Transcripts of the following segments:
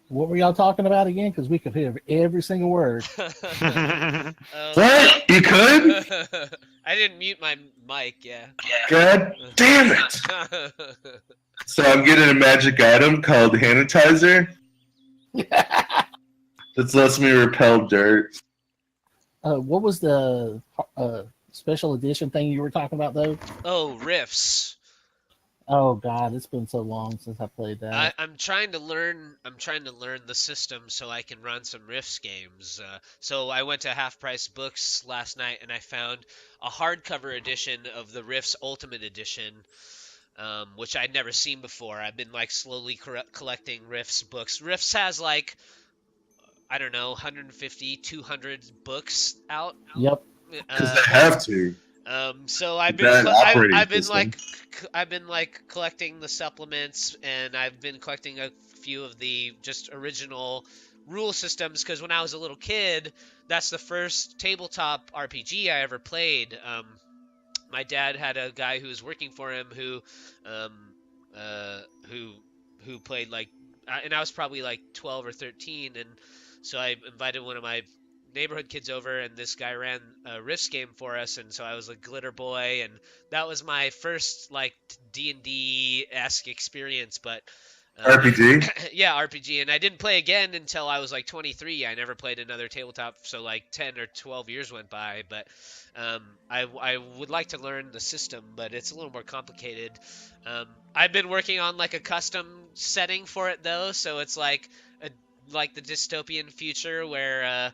What were y'all talking about again? Because we could hear every single word. What? You could? I didn't mute my mic, yeah. God damn it! So I'm getting a magic item called Sanitizer. That lets me repel dirt. What was the special edition thing you were talking about, though? Oh, Rifts. Oh God, it's been so long since I played that. I'm trying to learn. I'm trying to learn the system so I can run some Rifts games. So I went to Half Price Books last night and I found a hardcover edition of the Rifts Ultimate Edition, which I'd never seen before. I've been like slowly collecting Rifts books. Rifts has like, I don't know, 150, 200 books out. Yep. Because they have to. So I've been That operating I've been system. I've been like collecting the supplements, and I've been collecting a few of the just original rule systems, because when I was a little kid, that's the first tabletop RPG I ever played. My dad had a guy who was working for him um, who played like, and I was probably like 12 or 13, and so I invited one of my neighborhood kids over, and this guy ran a Rifts game for us, and so I was a glitter boy, and that was my first like D&D-esque experience. But RPG? yeah, RPG, and I didn't play again until I was like 23. I never played another tabletop, so like 10 or 12 years went by. But I would like to learn the system, but it's a little more complicated. I've been working on like a custom setting for it though, so it's like the dystopian future where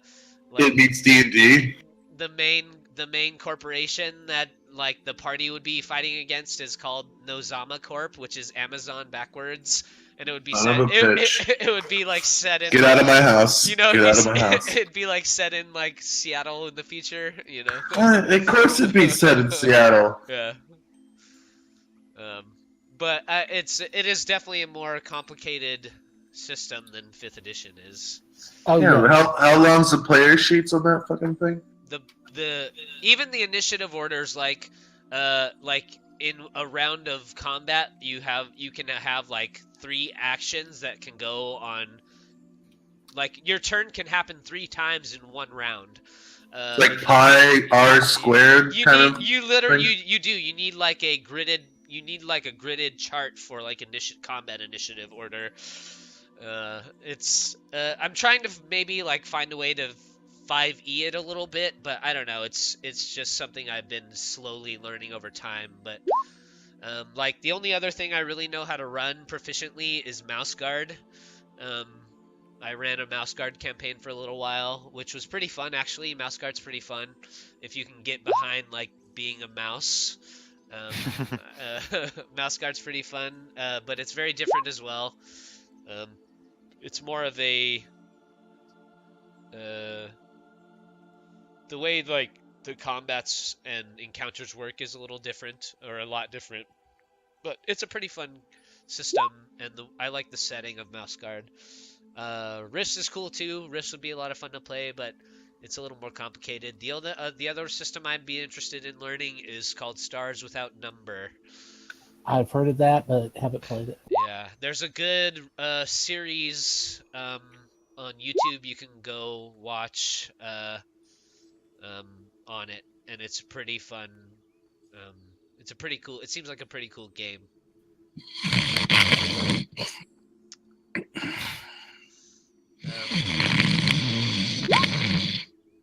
like It meets D&D? the main corporation that like the party would be fighting against is called Nozama Corp, which is Amazon backwards, and it would be Son of a bitch. it would be like set in Get out of my house. you know Get out of my house. it'd be like set in like Seattle in the future, you know. Of course it'd be set in Seattle. Yeah. But it is definitely a more complicated system than 5th edition is. Oh Yeah, yeah. how long's the player sheets on that fucking thing? The even the initiative orders, like in a round of combat, you can have like 3 actions that can go on. Like your turn can happen 3 times in one round. Like pi r squared kind of. You literally thing? you do you need like a gridded chart for like combat initiative order. I'm trying to maybe like find a way to 5e it a little bit, but I don't know. It's just something I've been slowly learning over time. But like the only other thing I really know how to run proficiently is Mouse Guard. I ran a Mouse Guard campaign for a little while, which was pretty fun actually. Mouse Guard's pretty fun if you can get behind like being a mouse. Mouse Guard's pretty fun, but it's very different as well. It's more of a the way like the combats and encounters work is a little different, or a lot different, but it's a pretty fun system, and I like the setting of Mouse Guard. Rifts is cool too. Rifts would be a lot of fun to play, but it's a little more complicated. The other system I'd be interested in learning is called Stars Without Number. I've heard of that, but haven't played it. Yeah, there's a good series on YouTube you can go watch on it, and it's pretty fun. It's a pretty cool. It seems like a pretty cool game.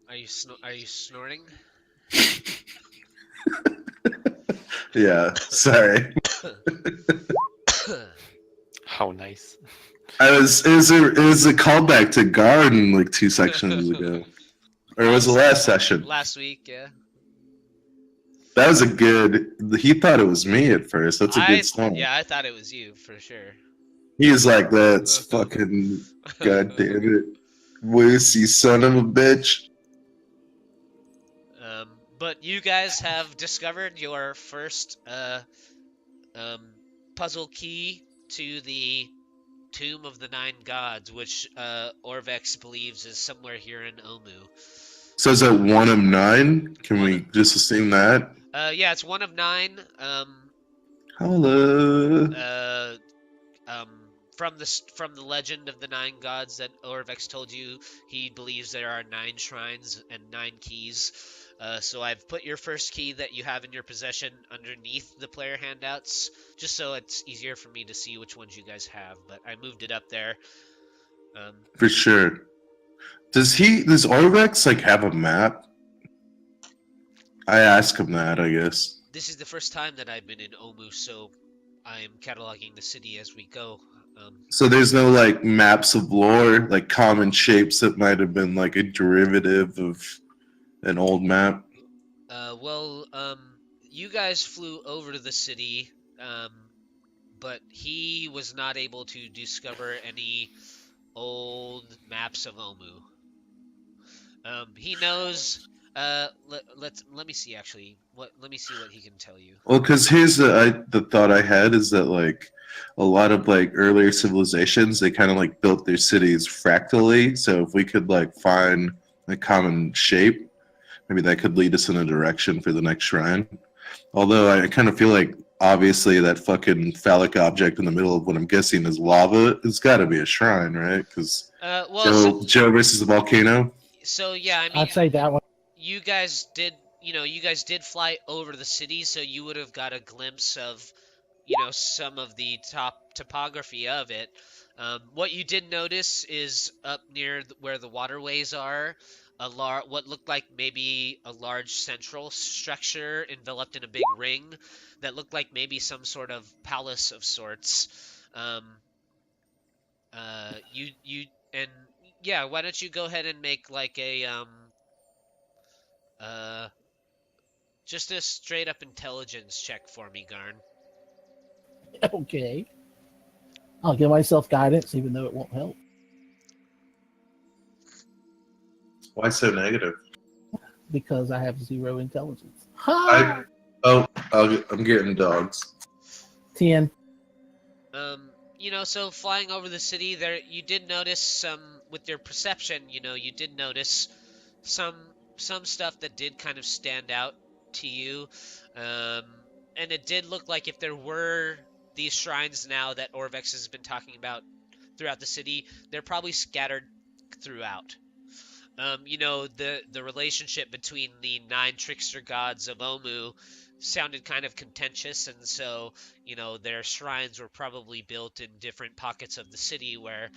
Are you snorting? Yeah, sorry. How nice. It was a callback to Garn like 2 sections ago. Or it was the last session. Last week, yeah. That was a good. He thought it was me at first. That's a good song. Yeah, I thought it was you for sure. He's like, that's fucking goddamn it, Wuce, you son of a bitch. But you guys have discovered your first puzzle key to the Tomb of the 9 Gods, which Orvex believes is somewhere here in Omu. So is that 1 of 9? Can we just assume that? Yeah, it's 1 of 9. Holla. from the legend of the 9 gods that Orvex told you, he believes there are 9 shrines and 9 keys. So I've put your first key that you have in your possession underneath the player handouts, just so it's easier for me to see which ones you guys have. But I moved it up there. For sure. Does Orvex like have a map? I ask him that, I guess. This is the first time that I've been in Omu, so I'm cataloging the city as we go. So there's no like maps of lore, like common shapes that might have been like a derivative of an old map. You guys flew over to the city, but he was not able to discover any old maps of Omu. He knows. Let me see actually. Let me see what he can tell you. Well, because here's the thought I had is that like a lot of like earlier civilizations, they kind of like built their cities fractally. So if we could like find a common shape, maybe that could lead us in a direction for the next shrine. Although I kind of feel like obviously that fucking phallic object in the middle of what I'm guessing is lava, it's got to be a shrine, right? Because Joe versus the volcano. So yeah, I mean, I'd say that one. you guys did fly over the city, so you would have got a glimpse of, some of the top topography of it. What you did notice is up near where the waterways are, what looked like maybe a large central structure enveloped in a big ring that looked like maybe some sort of palace of sorts. You and yeah, why don't you go ahead and make like a just a straight up intelligence check for me, Garn. Okay. I'll give myself guidance, even though it won't help. Why so negative? Because I have 0 intelligence. Ha! I'm getting dogs. 10. So flying over the city there, you did notice some, with your perception, you did notice some stuff that did kind of stand out to you. And it did look like if there were these shrines now that Orvex has been talking about throughout the city, they're probably scattered throughout. The relationship between the 9 trickster gods of Omu sounded kind of contentious, and so, their shrines were probably built in different pockets of the city where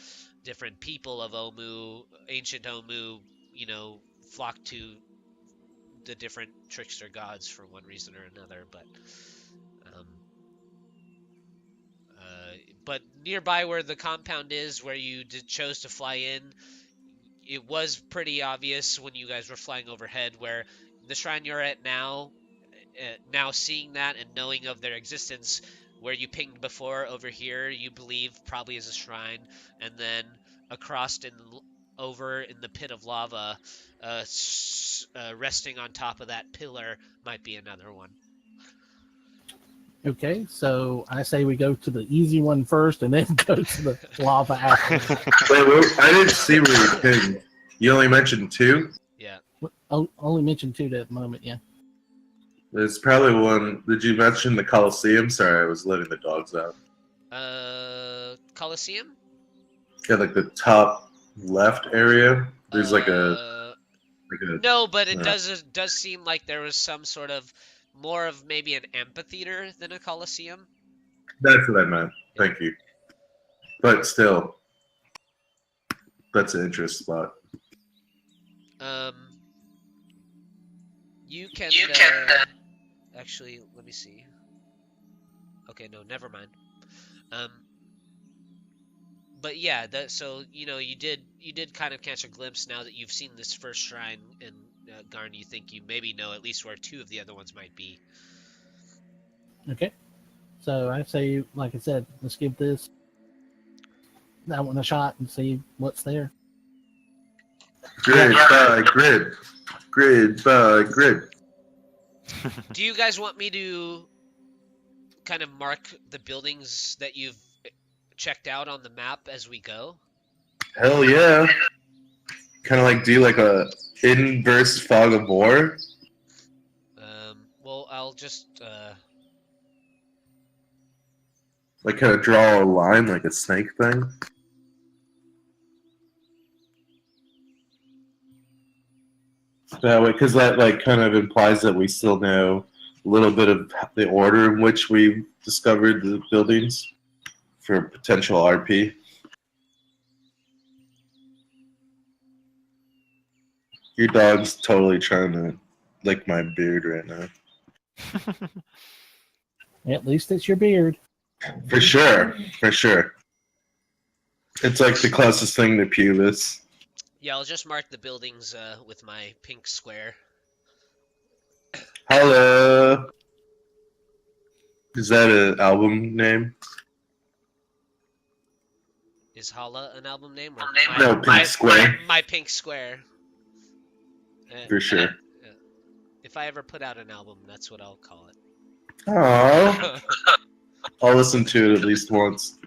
different people of Omu, ancient Omu, flocked to the different trickster gods for one reason or another. But nearby where the compound is, where you chose to fly in, it was pretty obvious when you guys were flying overhead where the shrine you're at now, seeing that and knowing of their existence, where you pinged before over here, you believe probably is a shrine, and then across over in the pit of lava, resting on top of that pillar might be another one. Okay, so I say we go to the easy one first and then go to the lava after. Wait, I didn't see where you pinged. You only mentioned 2? Yeah. Only mentioned 2 at the moment, yeah. There's probably one. Did you mention the Coliseum? Sorry, I was letting the dogs out. Coliseum? Yeah, like the top left area. There's like a No, but it does seem like there was some sort of more of maybe an amphitheater than a coliseum. That's what I meant. Thank you. But still, that's an interest spot. You can actually, let me see. Okay, no, never mind. But yeah, so you did kind of catch a glimpse now that you've seen this first shrine, and Garn, you think you maybe know at least where 2 of the other ones might be. Okay. So I say, like I said, let's give that one a shot and see what's there. Grid by grid. Grid by grid. Do you guys want me to kind of mark the buildings that you've checked out on the map as we go? Hell yeah. Kind of like do like a inverse fog of war. Well, I'll just Like kind of draw a line like a snake thing. That way, because that like kind of implies that we still know a little bit of the order in which we discovered the buildings for potential RP. Your dog's totally trying to lick my beard right now. At least it's your beard. For sure, for sure. It's like the closest thing to pubis. Yeah, I'll just mark the buildings with my pink square. Hello. Is that an album name? Is Hala an album name? Or No, Pink Square. My pink square. For sure. If I ever put out an album, that's what I'll call it. Aww. I'll listen to it at least once.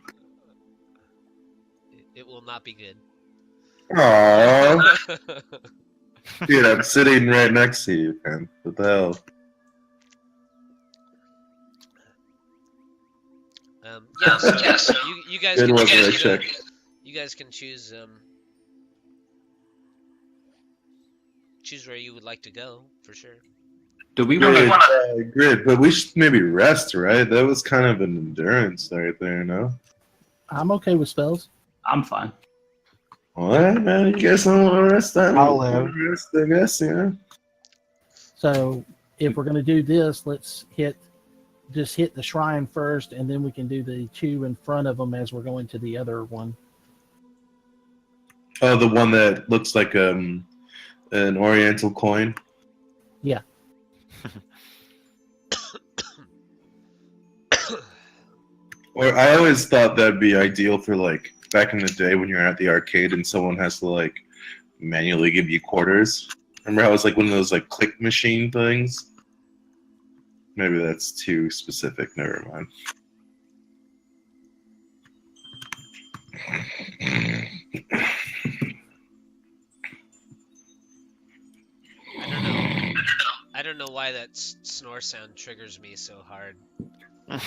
It will not be good. Aww. Dude, I'm sitting right next to you, man. What the hell? Yeah, so you guys Good can one, choose. Riceak. You guys can choose choose where you would like to go for sure. Do we want to? Grid, but we should maybe rest, right? That was kind of an endurance right there, no? I'm okay with spells. I'm fine. What, man? You guys don't want to rest? I'll live. Rest, I guess, yeah. So if we're going to do this, let's just hit the shrine first, and then we can do the two in front of them as we're going to the other one. Oh, the one that looks like an oriental coin? Yeah. Or I always thought that'd be ideal for like back in the day when you're at the arcade and someone has to like manually give you quarters. Remember how it was like one of those like click machine things? Maybe that's too specific. Never mind. I don't know why that snore sound triggers me so hard. But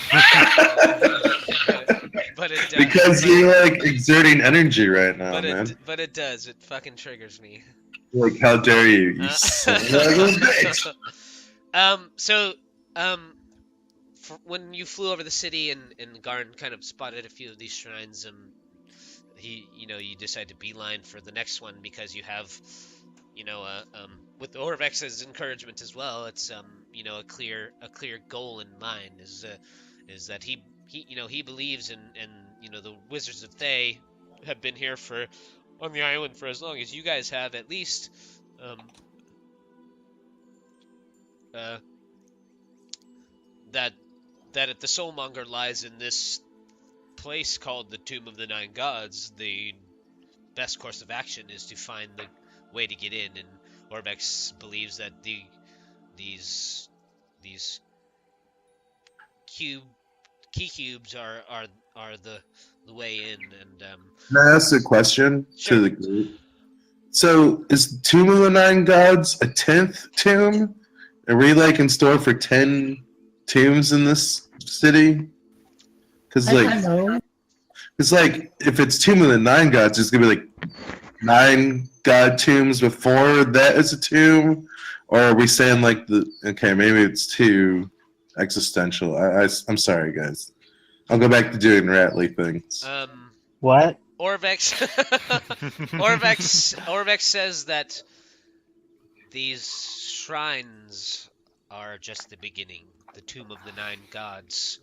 it does. Because you're like exerting energy right now, man. But it does. It fucking triggers me. Like, how dare you? You son of a bitch. When you flew over the city and Garn kind of spotted a few of these shrines, you decide to beeline for the next one because you have, with Orvex's encouragement as well, it's a clear goal in mind is that he believes in the Wizards of Thay have been here on the island for as long as you guys have, at least. That the Soulmonger lies in this place called the Tomb of the Nine Gods. The best course of action is to find the way to get in, and Orbex believes that these key cubes are the way in. And Can I ask a question Sure. to the group? So, is Tomb of the Nine Gods a 10th tomb? Are we like in store for 10 tombs in this city? Because I know. it's like if it's Tomb of the Nine Gods, it's gonna be like 9 god tombs before that is a tomb, or are we saying like okay, maybe it's too existential. I'm sorry, guys. I'll go back to doing Ratley things. What? Orvex says that these shrines are just the beginning. The Tomb of the Nine Gods.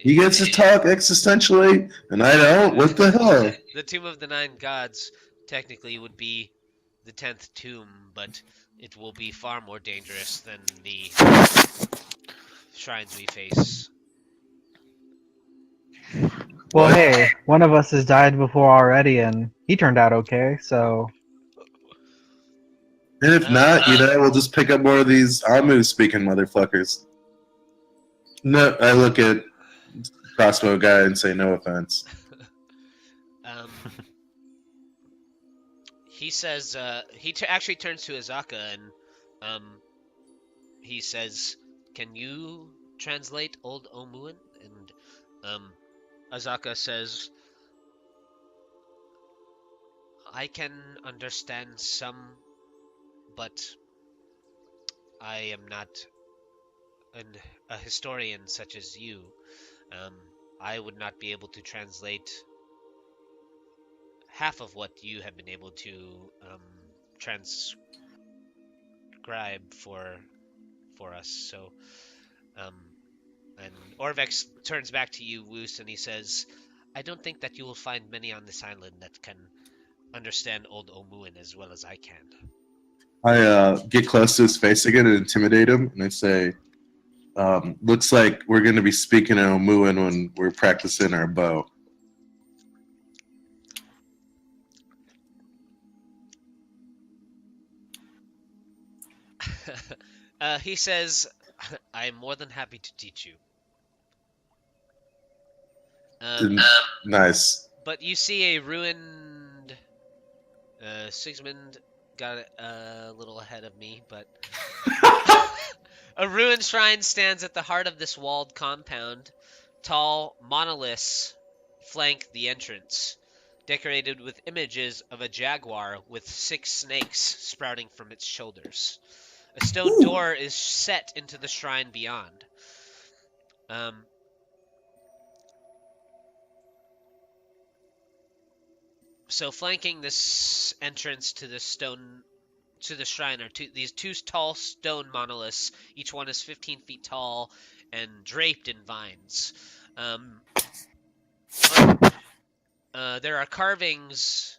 You get to talk existentially, and I don't. What the hell? The Tomb of the Nine Gods technically would be the 10th tomb, but it will be far more dangerous than the shrines we face. Well, hey, one of us has died before already, and he turned out okay, so... And if not, we'll just pick up more of these Amu-speaking motherfuckers. No, I look at crossbow guy and say no offense. He says he actually turns to Azaka and he says, "Can you translate Old Omuan?" And Azaka says, I can understand some, but I am not a historian such as you. I would not be able to translate half of what you have been able to transcribe for us. So, and Orvex turns back to you, Wuce, and he says, I don't think that you will find many on this island that can understand Old Omuan as well as I can. I get close to his face again and intimidate him, and I say, looks like we're going to be speaking in Omuan when we're practicing our bow. He says, I am more than happy to teach you. Nice. But you see a ruined... Sigismund got a little ahead of me, but... A ruined shrine stands at the heart of this walled compound. Tall monoliths flank the entrance, decorated with images of a jaguar with 6 snakes sprouting from its shoulders. A stone door is set into the shrine beyond. So flanking this entrance to the shrine are these two tall stone monoliths. Each one is 15 feet tall and draped in vines. There are carvings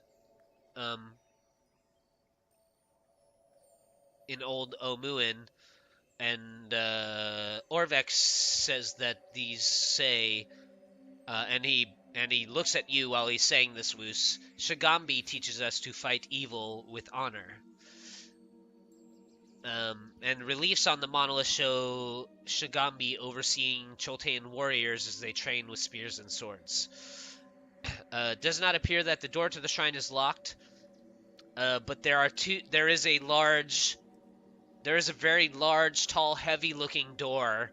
in Old Omuan, and Orvex says that these say, and he looks at you while he's saying this, Wuce. Shagambi teaches us to fight evil with honor. And reliefs on the monolith show Shagambi overseeing Choltean warriors as they train with spears and swords. Does not appear that the door to the shrine is locked, but there is a very large, tall, heavy-looking door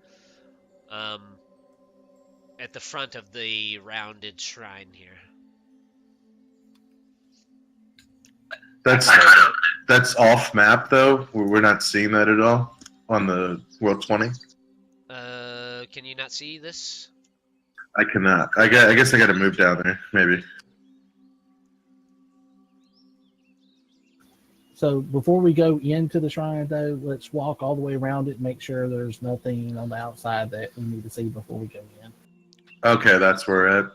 at the front of the rounded shrine here. That's off map though. We're not seeing that at all on the World 20. Can you not see this? I cannot. I guess I got to move down there maybe. So before we go into the shrine, though, let's walk all the way around it and make sure there's nothing on the outside that we need to see before we go in. Okay, that's where we're at.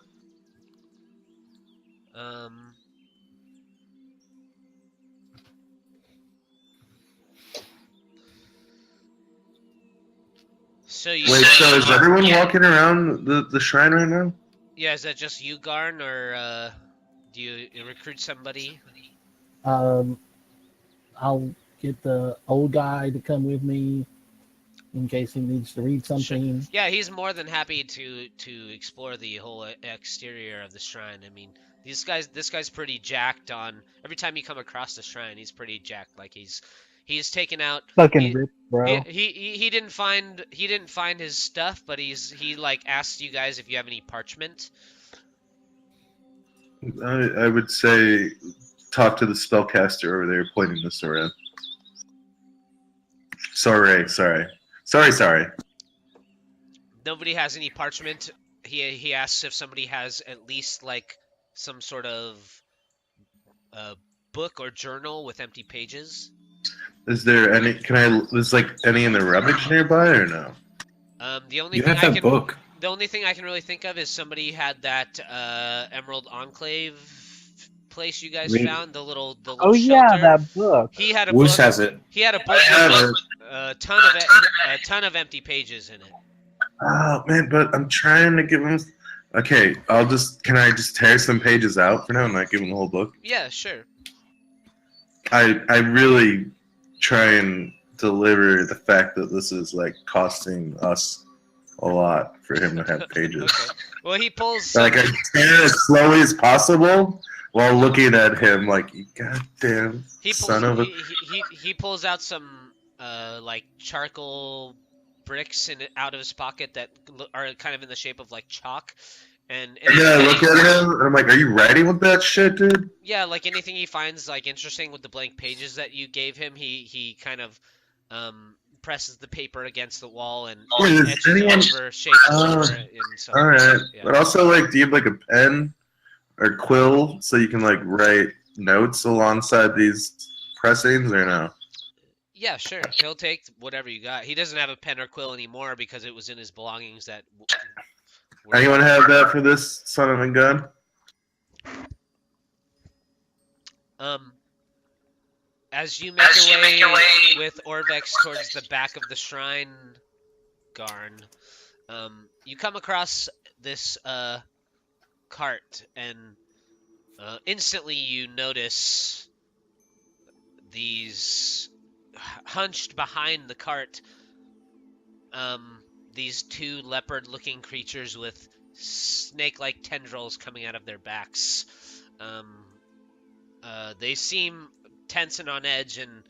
So is everyone walking around the shrine right now? Yeah, is that just you, Garn, or do you recruit somebody? I'll get the old guy to come with me in case he needs to read something. Sure. Yeah, he's more than happy to explore the whole exterior of the shrine. I mean, this guy's pretty jacked on. Every time you come across the shrine, he's pretty jacked. Like he's taken out. Fucking rip, bro. He didn't find his stuff, but he like asked you guys if you have any parchment. I would say talk to the spellcaster over there pointing this around. Sorry. Nobody has any parchment. He asks if somebody has at least like some sort of book or journal with empty pages. Is there any? Is like any in the rubbish nearby or no? The only You thing have that book. The only thing I can really think of is somebody had that Emerald Enclave place you guys found, the little Oh shelter. yeah, that book. He had a Wuce book. has it. He had a book with a ton of empty pages in it. Oh man, but I'm trying to give him. Okay, can I just tear some pages out for now and not give him the whole book? Yeah, sure. I really try and deliver the fact that this is like costing us a lot for him to have pages. Okay. Well, he pulls. Like I scan as slowly as possible while looking at him like, you goddamn son of a. He pulls out some like charcoal bricks out of his pocket that are kind of in the shape of like chalk. And Yeah, I look at him and I'm like, "Are you writing with that shit, dude?" yeah, like anything he finds like interesting with the blank pages that you gave him, he kind of presses the paper against the wall and Yeah, does etches anyone- it over, shapes it over it, and so. All right, Yeah. but also like, do you have like a pen or quill so you can like write notes alongside these pressings, or no? Yeah, sure. He'll take whatever you got. He doesn't have a pen or quill anymore because it was in his belongings that. Anyone have that for this son of a gun? As you make your way with Orvex towards the back of the shrine, Garn, you come across this cart, and instantly you notice these hunched behind the cart, these two leopard-looking creatures with snake-like tendrils coming out of their backs. They seem tense and on edge and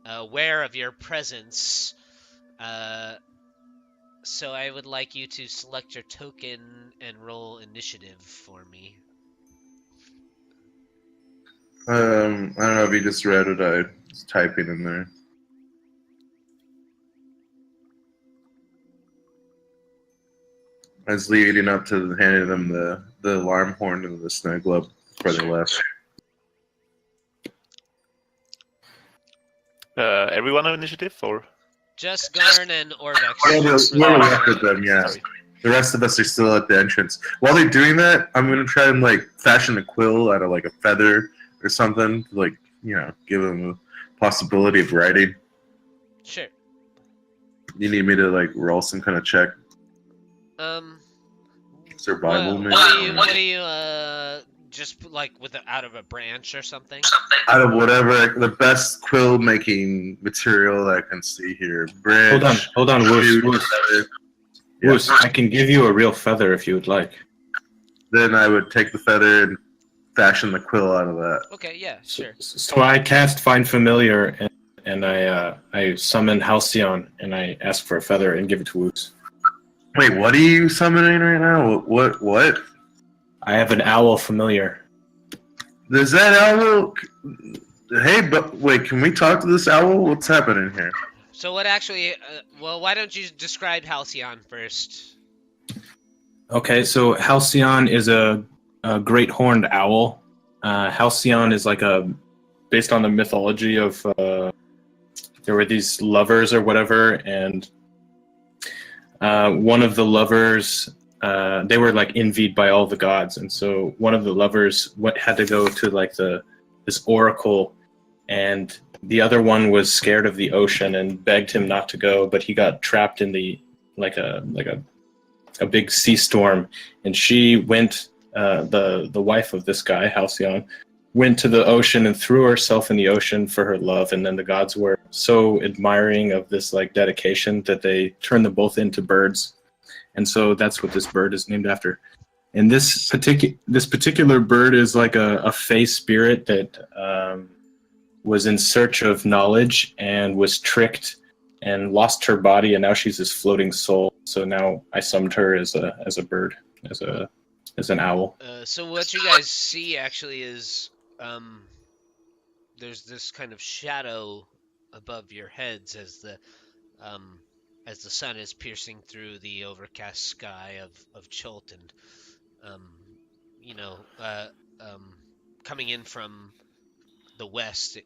aware of your presence. So I would like you to select your token and roll initiative for me. I don't know if you just read it. I was typing in there. I was leading up to handing them the alarm horn and the snow globe before they left. Everyone on initiative, or? Just Garn and Orvex. Yeah, we're left with them, yeah. Sorry. The rest of us are still at the entrance. While they're doing that, I'm gonna try and like fashion a quill out of like a feather or something, to, like, you know, give them a possibility of writing. Sure. You need me to like roll some kind of check, survival, maybe? What do you just like with out of a branch or something? Out of whatever the best quill making material that I can see here. Branch. Hold on, Wuce. shoot, Wuce. feather. Yeah. Wuce, I can give you a real feather if you would like. Then I would take the feather and fashion the quill out of that. Okay, yeah, sure. So I cast Find Familiar, and I summon Halcyon, and I ask for a feather and give it to Wuce. Wait, what are you summoning right now? What? I have an owl familiar. Does that owl? Hey, but wait, can we talk to this owl? What's happening here? So what actually? Well, why don't you describe Halcyon first? Okay, so Halcyon is a great horned owl. Halcyon is like based on the mythology of there were these lovers or whatever, and one of the lovers, they were like envied by all the gods, and so one of the lovers had to go to like this oracle, and the other one was scared of the ocean and begged him not to go, but he got trapped in the like a big sea storm, and she went, the wife of this guy, Halcyon, went to the ocean and threw herself in the ocean for her love, and then the gods were so admiring of this like dedication that they turned them both into birds, and so that's what this bird is named after. And this particular bird is like a fae spirit that was in search of knowledge and was tricked and lost her body, and now she's this floating soul. So now I summoned her as a bird, as an owl. So what you guys see actually is there's this kind of shadow above your heads as the sun is piercing through the overcast sky of Chult, and coming in from the west,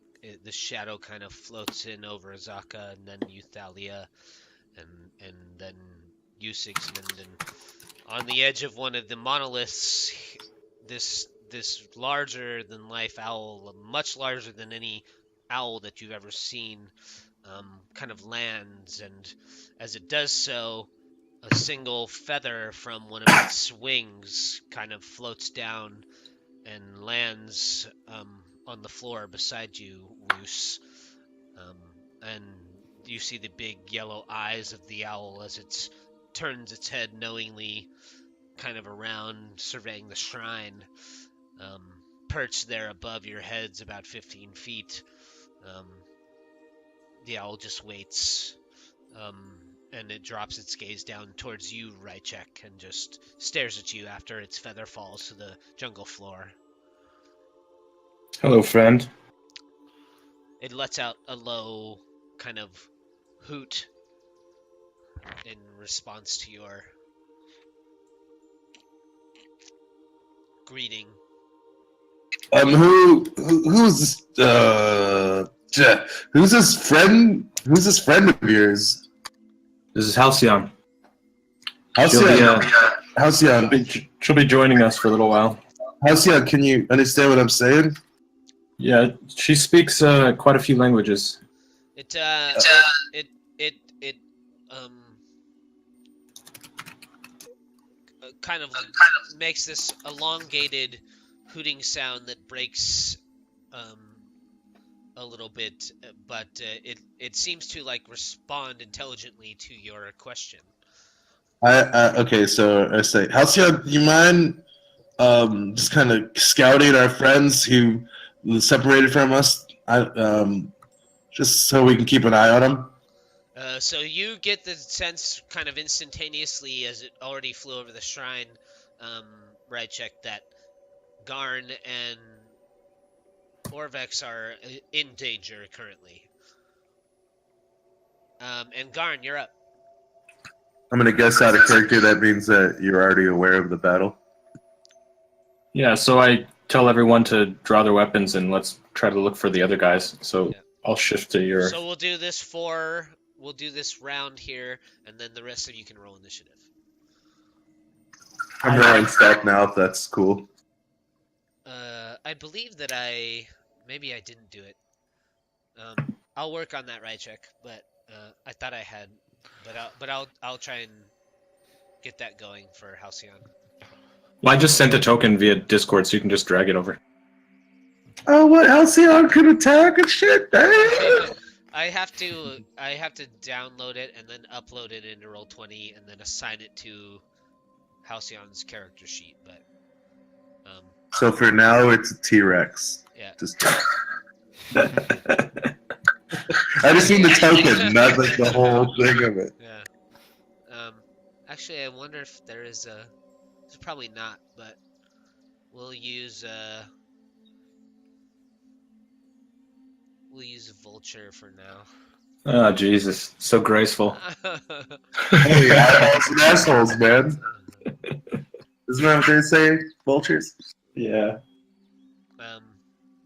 the shadow kind of floats in over Azaka, and then Thalia, and then Sigismund, and on the edge of one of the monoliths, this larger than life owl, much larger than any owl that you've ever seen, kind of lands, and as it does so, a single feather from one of its wings kind of floats down and lands on the floor beside you, Wuce. And you see the big yellow eyes of the owl as it turns its head knowingly kind of around, surveying the shrine, perched there above your heads about 15 feet. The owl just waits, and it drops its gaze down towards you, Riceak, and just stares at you after its feather falls to the jungle floor. Hello, friend. It lets out a low kind of hoot in response to your greeting. Who's this friend? Who's this friend of yours? This is Halcyon. Halcyon. She'll be joining us for a little while. Halcyon, can you understand what I'm saying? Yeah, she speaks quite a few languages. It kind of makes this elongated hooting sound that breaks a little bit, but it seems to like respond intelligently to your question. Okay, so I say, Halcyon, do you mind just kind of scouting our friends who separated from us, just so we can keep an eye on them? So you get the sense kind of instantaneously as it already flew over the shrine, Riceak, that Garn and Orvex are in danger currently. And Garn, you're up. I'm going to guess out of character that means that you're already aware of the battle. Yeah, so I tell everyone to draw their weapons and let's try to look for the other guys. So Yeah. I'll shift to your... So we'll do this round here, and then the rest of you can roll initiative. I'm rolling stealth now, if that's cool. I believe that maybe I didn't do it. I'll work on that, Riceak, but I thought I had, but I'll try and get that going for Halcyon. Well, I just sent a token via Discord, so you can just drag it over. Oh, what? Halcyon could attack and shit? I have to download it and then upload it into Roll20 and then assign it to Halcyon's character sheet, but So for now, it's a T-Rex. yeah. I just need the token, not like the whole thing of it. Yeah. Actually, I wonder if there is a. There's probably not, but we'll use Vulture for now. Oh, Jesus. So graceful. Hey, eyeballs and assholes, man. Isn't that what they say? Vultures? Yeah.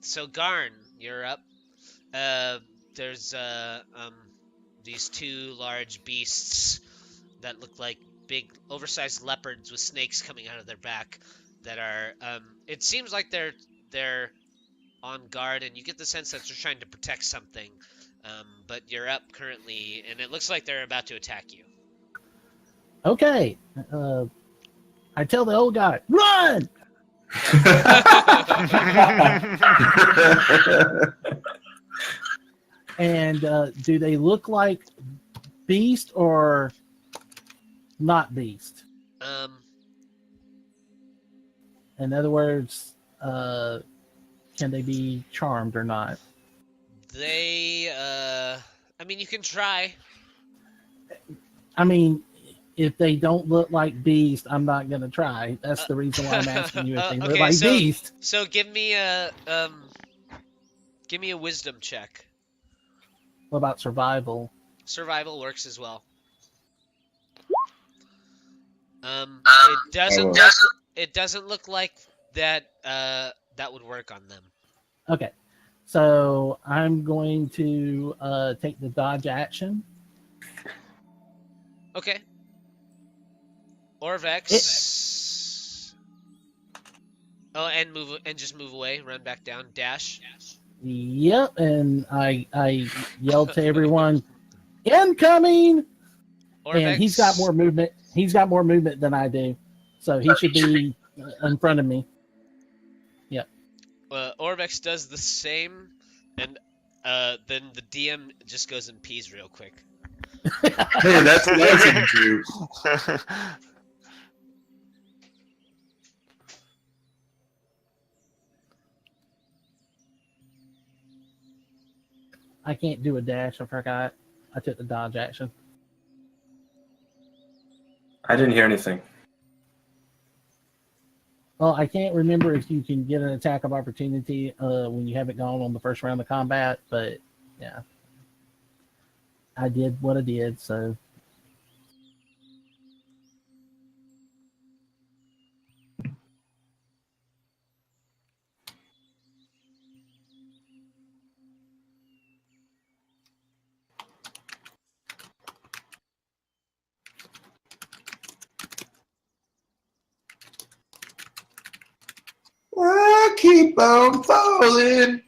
So Garn, you're up. There's these two large beasts that look like big, oversized leopards with snakes coming out of their back. That are. It seems like they're on guard, and you get the sense that they're trying to protect something. But you're up currently, and it looks like they're about to attack you. Okay. I tell the old guy, run! And do they look like beast or not beast? In other words, can they be charmed or not? They, I mean, you can try. I mean, if they don't look like beast, I'm not gonna try. That's the reason why I'm asking you if they look Okay, like beast. So give me a wisdom check. What about survival? Survival works as well. It doesn't look like that that would work on them. Okay, so I'm going to take the dodge action. Okay. Orvex. And just move away, run back down, dash. Yep, and I yelled to everyone, incoming! Orvex, And he's got more movement. He's got more movement than I do, so he should be in front of me. Yep. Orvex does the same, and then the DM just goes and pees real quick. Hey, that's what I was gonna do. I can't do a dash. I forgot. I took the dodge action. I didn't hear anything. Well, I can't remember if you can get an attack of opportunity when you haven't gone on the first round of combat, but yeah. I did what I did, so. I keep on falling.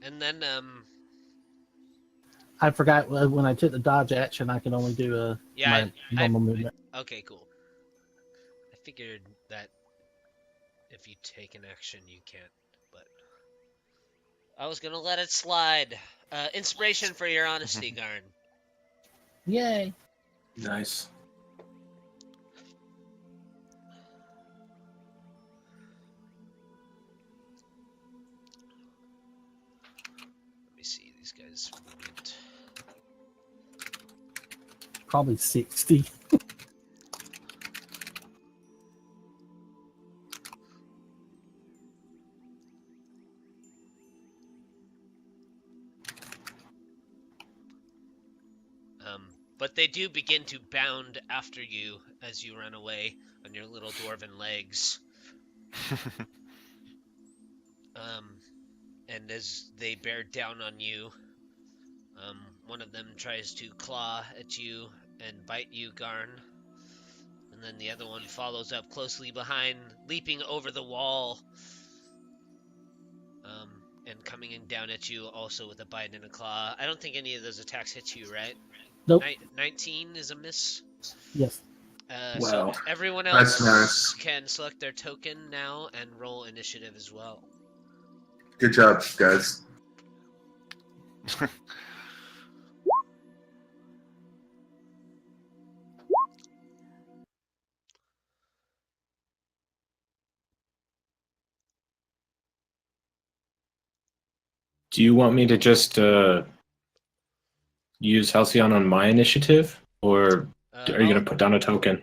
And then I forgot when I took the dodge action, I could only do my normal movement. okay, cool. I figured that if you take an action, you can't, but I was gonna let it slide. Inspiration for your honesty, Garn. Yay! Nice. Let me see these guys' movement. Probably 60. But they do begin to bound after you as you run away on your little dwarven legs. And as they bear down on you, one of them tries to claw at you and bite you, Garn. And then the other one follows up closely behind, leaping over the wall. And coming in down at you also with a bite and a claw. I don't think any of those attacks hit you, right? Nope. 19 is a miss. Yes. So everyone That's else nice. can select their token now and roll initiative as well. Good job, guys. Do you want me to just use Halcyon on my initiative, or are you going to put down a token?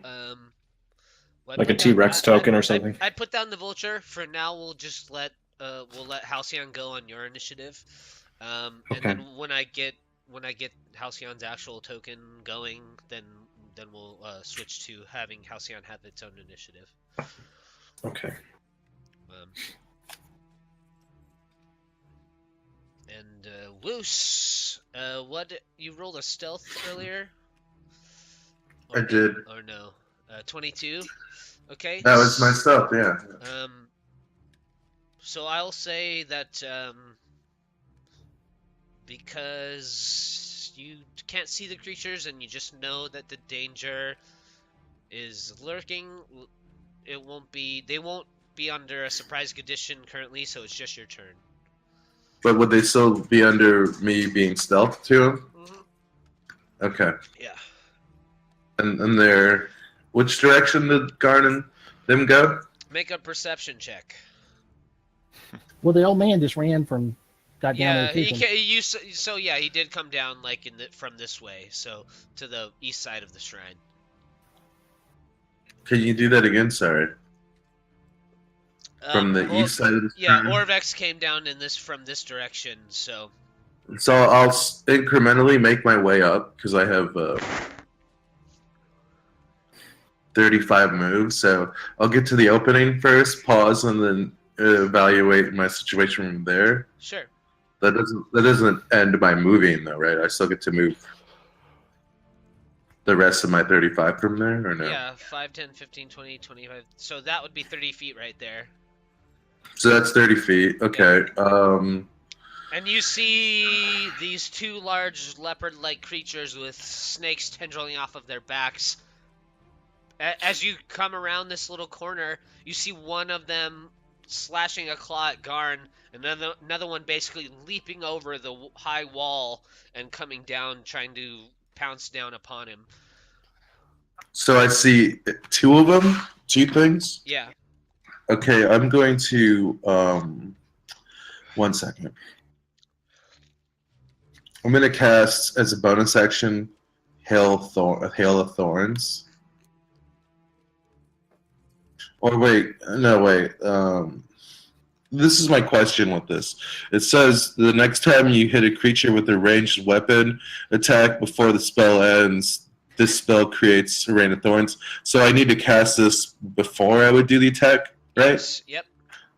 Like a T-Rex token or something? I put down the vulture. For now, we'll just let Halcyon go on your initiative. And then when I get Halcyon's actual token going, then we'll switch to having Halcyon have its own initiative. Okay. And Wuce, what you rolled a stealth earlier? I did. Or no? 22. Okay. That was my stuff, yeah. So I'll say that because you can't see the creatures and you just know that the danger is lurking, they won't be under a surprise condition currently, so it's just your turn. But would they still be under me being stealth too? Mm-hmm. Okay. Yeah. And they're... Which direction did Garn and them go? Make a perception check. Well, the old man just ran from... Got down Yeah, there he did come down like from this way, so to the east side of the shrine. Can you do that again? Sorry. From the east side of the yeah, shrine? Orvex came down from this direction, so. So I'll incrementally make my way up because I have 35 moves. So I'll get to the opening first, pause, and then evaluate my situation from there. Sure. That doesn't end by moving though, right? I still get to move. the rest of my 35 from there, or no? Yeah, 5, 10, 15, 20, 25. So that would be 30 feet right there. So that's 30 feet. Okay. And you see these two large leopard-like creatures with snakes tendriling off of their backs. As you come around this little corner, you see one of them slashing a claw at Garn, and another one basically leaping over the high wall and coming down, trying to pounce down upon him. So I see two of them, two things. Yeah. Okay, I'm going to 1 second. I'm going to cast as a bonus action Hail of Thorns. Or wait, no wait. This is my question with this. It says the next time you hit a creature with a ranged weapon attack before the spell ends, this spell creates a rain of thorns. So I need to cast this before I would do the attack, right? Yes. Yep.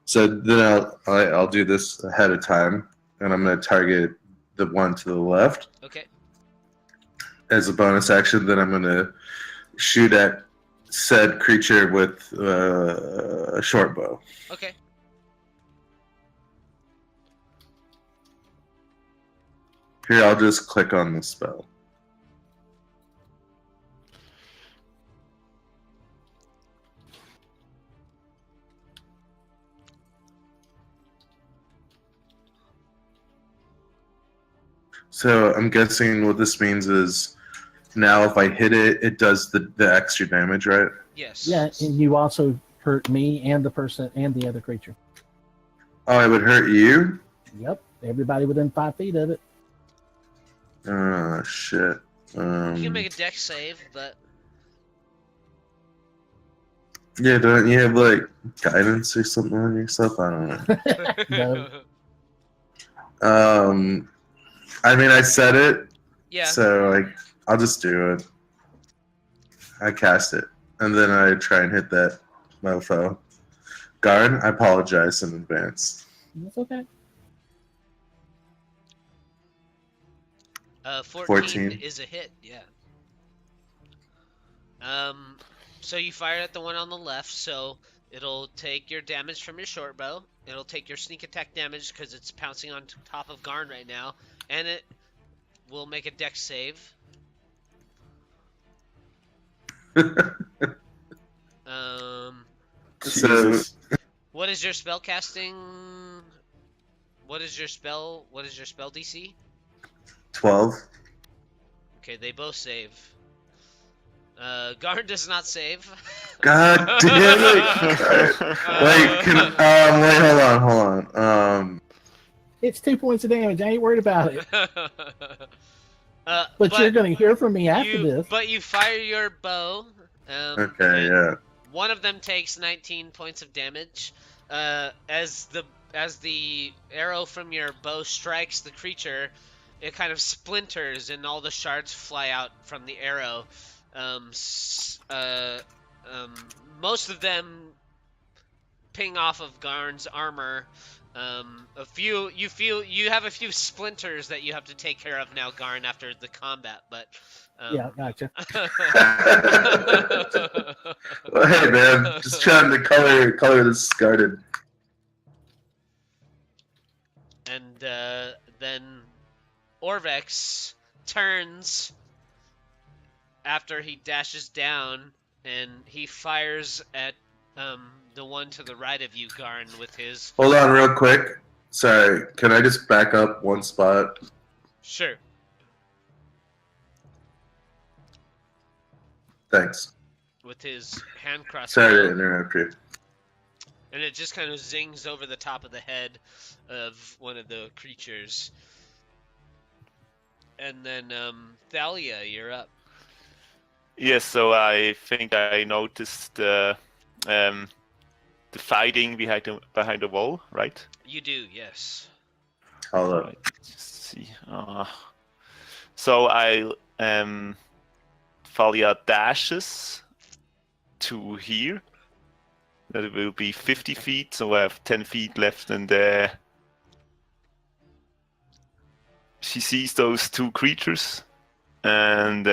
So then I'll do this ahead of time, and I'm going to target the one to the left. Okay. As a bonus action, then I'm going to shoot at said creature with a short bow. Okay. Here, I'll just click on the spell. So I'm guessing what this means is now if I hit it, it does the extra damage, right? Yes. Yeah, and you also hurt me and the person and the other creature. Oh, I would hurt you? Yep, everybody within 5 feet of it. Oh, shit. You can make a dex save, but Yeah, don't you have, like, guidance or something on yourself? I don't know. No. I mean, I said it, yeah. so, like, I'll just do it. I cast it, and then I try and hit that mofo. Garn, I apologize in advance. That's okay. 14 is a hit, yeah. So you fire at the one on the left, so it'll take your damage from your short bow. It'll take your sneak attack damage because it's pouncing on top of Garn right now, and it will make a dex save. So, What is your spell casting? What is your spell DC? 12. Okay, they both save. Garn does not save. God damn it! Wait, hold on. It's 2 points of damage. I ain't worried about it. But You're going to hear from me after this. But you fire your bow. Okay, yeah. One of them takes 19 points of damage. As the arrow from your bow strikes the creature, it kind of splinters and all the shards fly out from the arrow. Most of them ping off of Garn's armor. You have a few splinters that you have to take care of now, Garn, after the combat, but yeah, gotcha. Well, hey man, just trying to color this garden. And then Orvex turns after he dashes down, and he fires at the one to the right of you, Garn, with his... Hold on real quick. Sorry, can I just back up one spot? Sure. Thanks. With his hand crossbow. Sorry to interrupt you. And it just kind of zings over the top of the head of one of the creatures. And then, Thalia, you're up. Yes, so I think I noticed the fighting behind the wall, right? You do, yes. Hold up. Right, just see. So I Thalia dashes to here. That will be 50 feet, so I have 10 feet left, and she sees those two creatures, and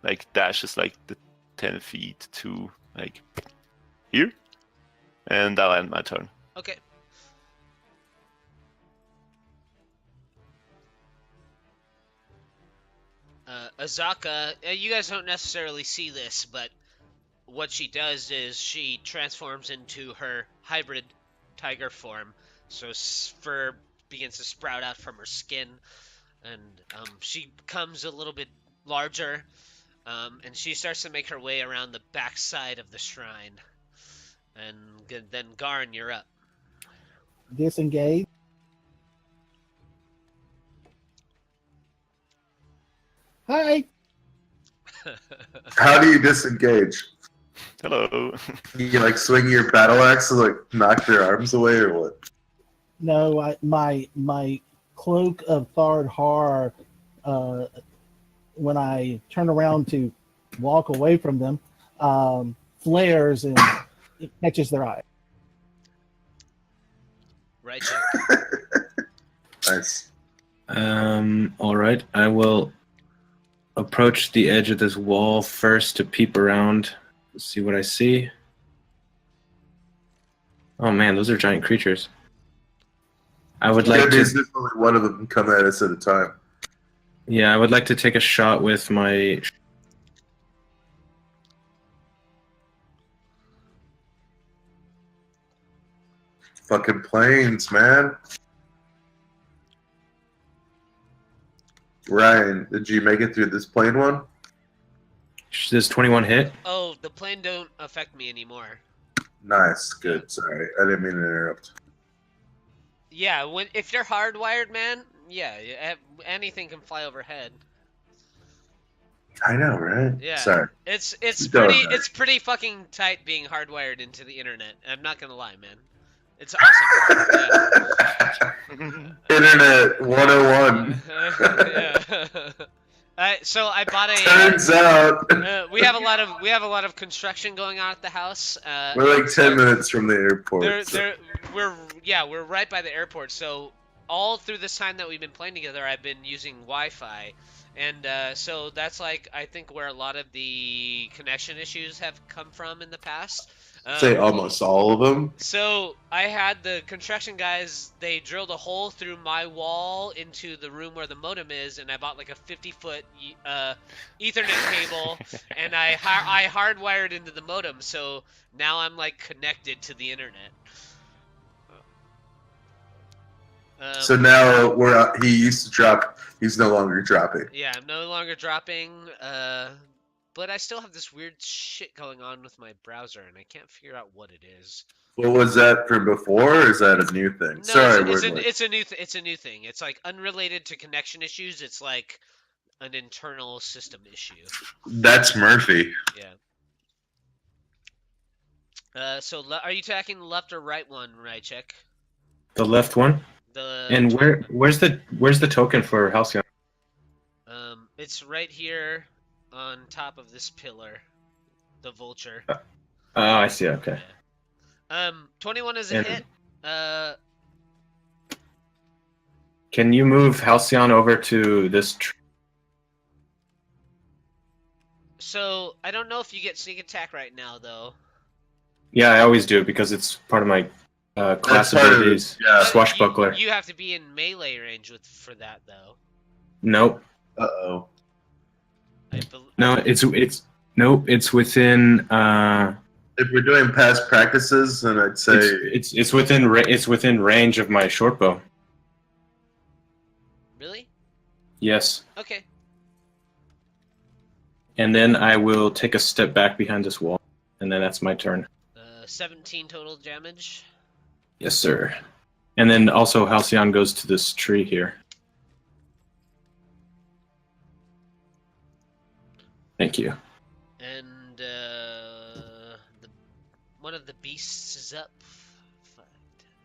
like dashes like the 10 feet to like here, and I'll end my turn. Okay. Azaka, you guys don't necessarily see this, but what she does is she transforms into her hybrid tiger form. So fur begins to sprout out from her skin, and she becomes a little bit larger, and she starts to make her way around the backside of the shrine. And then Garn, you're up. Disengage. Hi. How do you disengage? Hello. You like swing your battle axe to like knock their arms away or what? No, my cloak of Thard Har, when I turn around to walk away from them, flares and it catches their eye. Right. Nice. All right. I will approach the edge of this wall first to peep around, see what I see. Oh man, those are giant creatures. I would like Good news to. is only one of them can come at us at a time. Yeah, I would like to take a shot with my. Fucking planes, man. Ryan, did you make it through this plane one? Does 21 hit? Oh, the plane don't affect me anymore. Nice, good. Sorry, I didn't mean to interrupt. Yeah, if you're hardwired, man, yeah, anything can fly overhead. I know, right? Yeah, Sorry. it's Don't pretty matter. it's pretty fucking tight being hardwired into the internet. I'm not gonna lie, man. It's awesome. Internet 101. Yeah. So I bought a. Turns out We have a lot of construction going on at the house. we're like 10 minutes from the airport. We're right by the airport. So all through this time that we've been playing together, I've been using Wi-Fi, and so that's like I think where a lot of the connection issues have come from in the past. Say almost all of them. So I had the construction guys, they drilled a hole through my wall into the room where the modem is, and I bought like a 50-foot Ethernet cable, and I hardwired into the modem, so now I'm like connected to the internet. So now we're out. He used to drop. He's no longer dropping. Yeah, I'm no longer dropping, but I still have this weird shit going on with my browser, and I can't figure out what it is. What was that from before, or is that a new thing? No, Sorry, it's a new thing. It's like unrelated to connection issues. It's like an internal system issue. That's Murphy. Yeah. So are you attacking the left or right one, Riceak? The left one. And where's the token for Halcyon? It's right here on top of this pillar, the vulture. Oh, I see. Okay. Yeah. 21 is a hit. Can you move Halcyon over to this? So I don't know if you get sneak attack right now, though. Yeah, I always do because it's part of my class abilities. Yeah. Swashbuckler. You have to be in melee range for that, though. Nope. Uh-oh. No, it's within. If we're doing past practices, then I'd say it's within range of my short bow. Really? Yes. Okay. And then I will take a step back behind this wall, and then that's my turn. 17 total damage. Yes, sir. And then also Halcyon goes to this tree here. Thank you. And one of the beasts is up.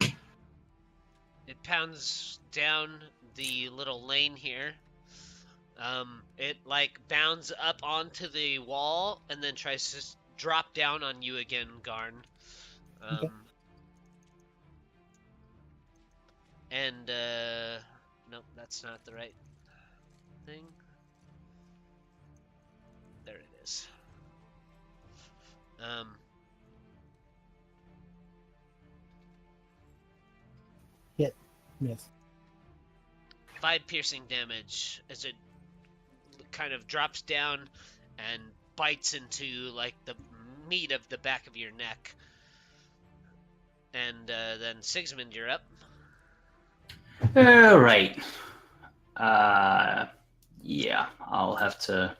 It pounds down the little lane here. It like bounds up onto the wall and then tries to drop down on you again, Garn. Okay. And nope, that's not the right thing. There it is. Hit. Miss. 5 piercing damage as it kind of drops down and bites into like the meat of the back of your neck. And then Sigismund, you're up. All right. Yeah, I'll have to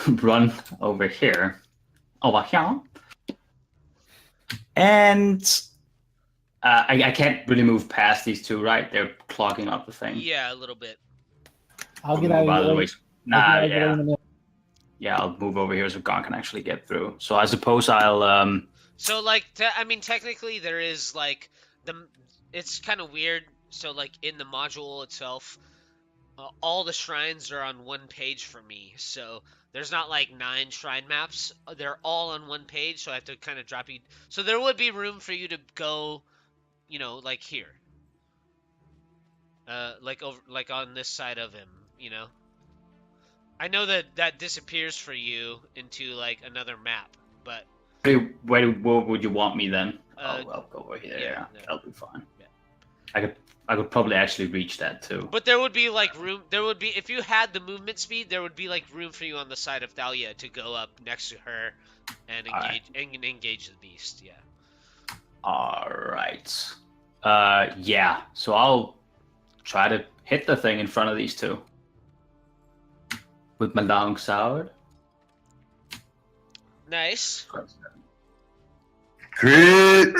run over here. Over here. And I can't really move past these two, right? They're clogging up the thing. Yeah, a little bit. I'll get out of your way. Nah, I'll get out of your way yeah. in a minute. Yeah, I'll move over here so Garn can actually get through. So I suppose I'll So like, I mean, technically there is like it's kind of weird. So like in the module itself, all the shrines are on one page for me. So there's not like 9 shrine maps. They're all on one page. So I have to kind of drop you. So there would be room for you to go, you know, like here. Like over, like on this side of him, you know. I know that disappears for you into like another map, but where would you want me then? I'll go over here. yeah, Yeah, that'll be fine. Yeah. I could probably actually reach that too. But there would be like room. There would be, if you had the movement speed, there would be like room for you on the side of Thalia to go up next to her and engage the beast. Yeah. All right. Yeah. So I'll try to hit the thing in front of these two with my long sword. Nice. Crit!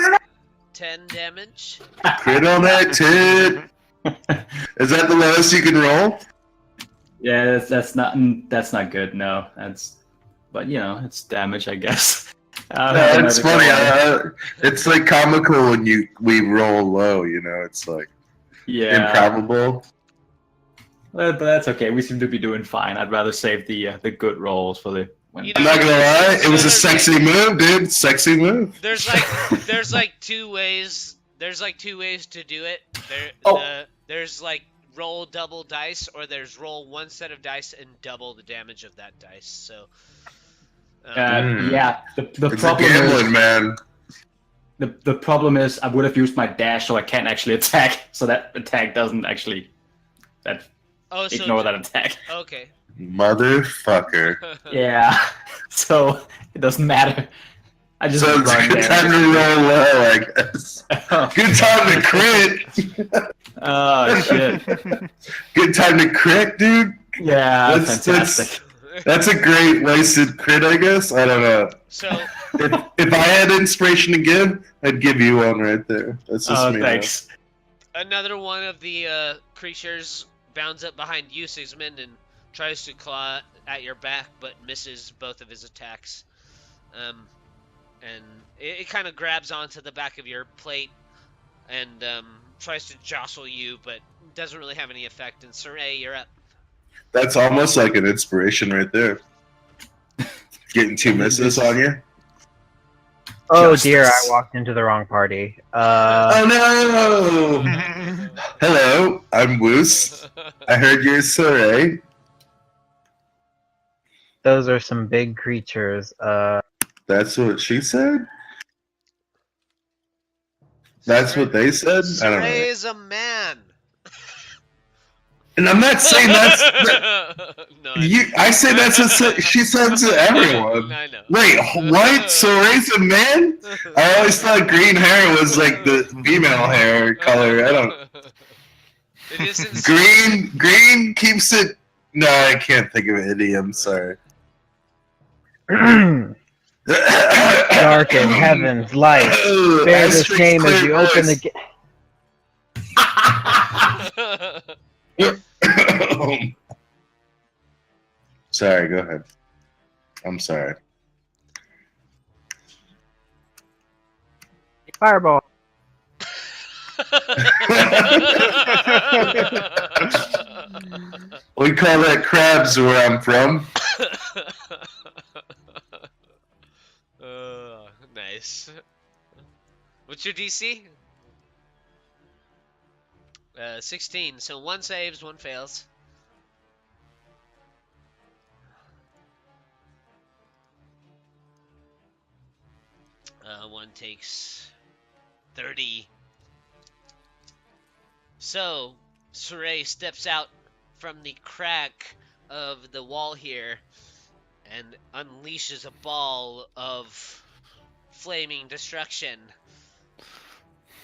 10 damage. Crit on that tit! Is that the lowest you can roll? Yeah, that's not good. No, but you know, it's damage, I guess. No, it's funny. It's like comical when we roll low. You know, it's like improbable. But that's okay. We seem to be doing fine. I'd rather save the good rolls for the. You I'm not gonna lie, it was a sexy move, dude. Sexy move. There's like 2 ways. There's like 2 ways to do it. There's like roll double dice, or there's roll 1 set of dice and double the damage of that dice. So. Yeah. The It's problem a gambling, is, man. the problem is I would have used my dash, so I can't actually attack. So that attack doesn't actually ignore that attack. Okay. Motherfucker. Yeah. So it doesn't matter. I just So it's a good time to roll low, I guess. Good time to crit. Oh shit. Good time to crit, dude. Yeah, fantastic. That's a great wasted crit, I guess. I don't know. So if I had inspiration to give, I'd give you one right there. That's just me. Thanks. another one of the creatures bounds up behind you, Sigismund, and tries to claw at your back, but misses both of his attacks. And it kind of grabs onto the back of your plate and tries to jostle you, but doesn't really have any effect. And Sorey, you're up. That's almost like an inspiration right there. Getting 2 misses on you. Oh Justice. dear, I walked into the wrong party. Oh no! Hello, I'm Wuce. I heard you're Sorey. Those are some big creatures. That's what she said? That's what they said? I don't know. Sorey is a man. And I'm not saying that's... No, I say that's what she said to everyone. I know. Wait, what? Sorey's a man? I always thought green hair was like the female hair color. I don't... It isn't. Green keeps it... No, I can't think of an idiom, sorry. Darken heavens, light. Bear the shame as you open the gate. Sorry, go ahead. I'm sorry. Fireball. We call that crabs where I'm from. Nice. What's your DC? 16. So 1 saves, 1 fails. One takes 30. So, Sorey steps out from the crack of the wall here and unleashes a ball of flaming destruction.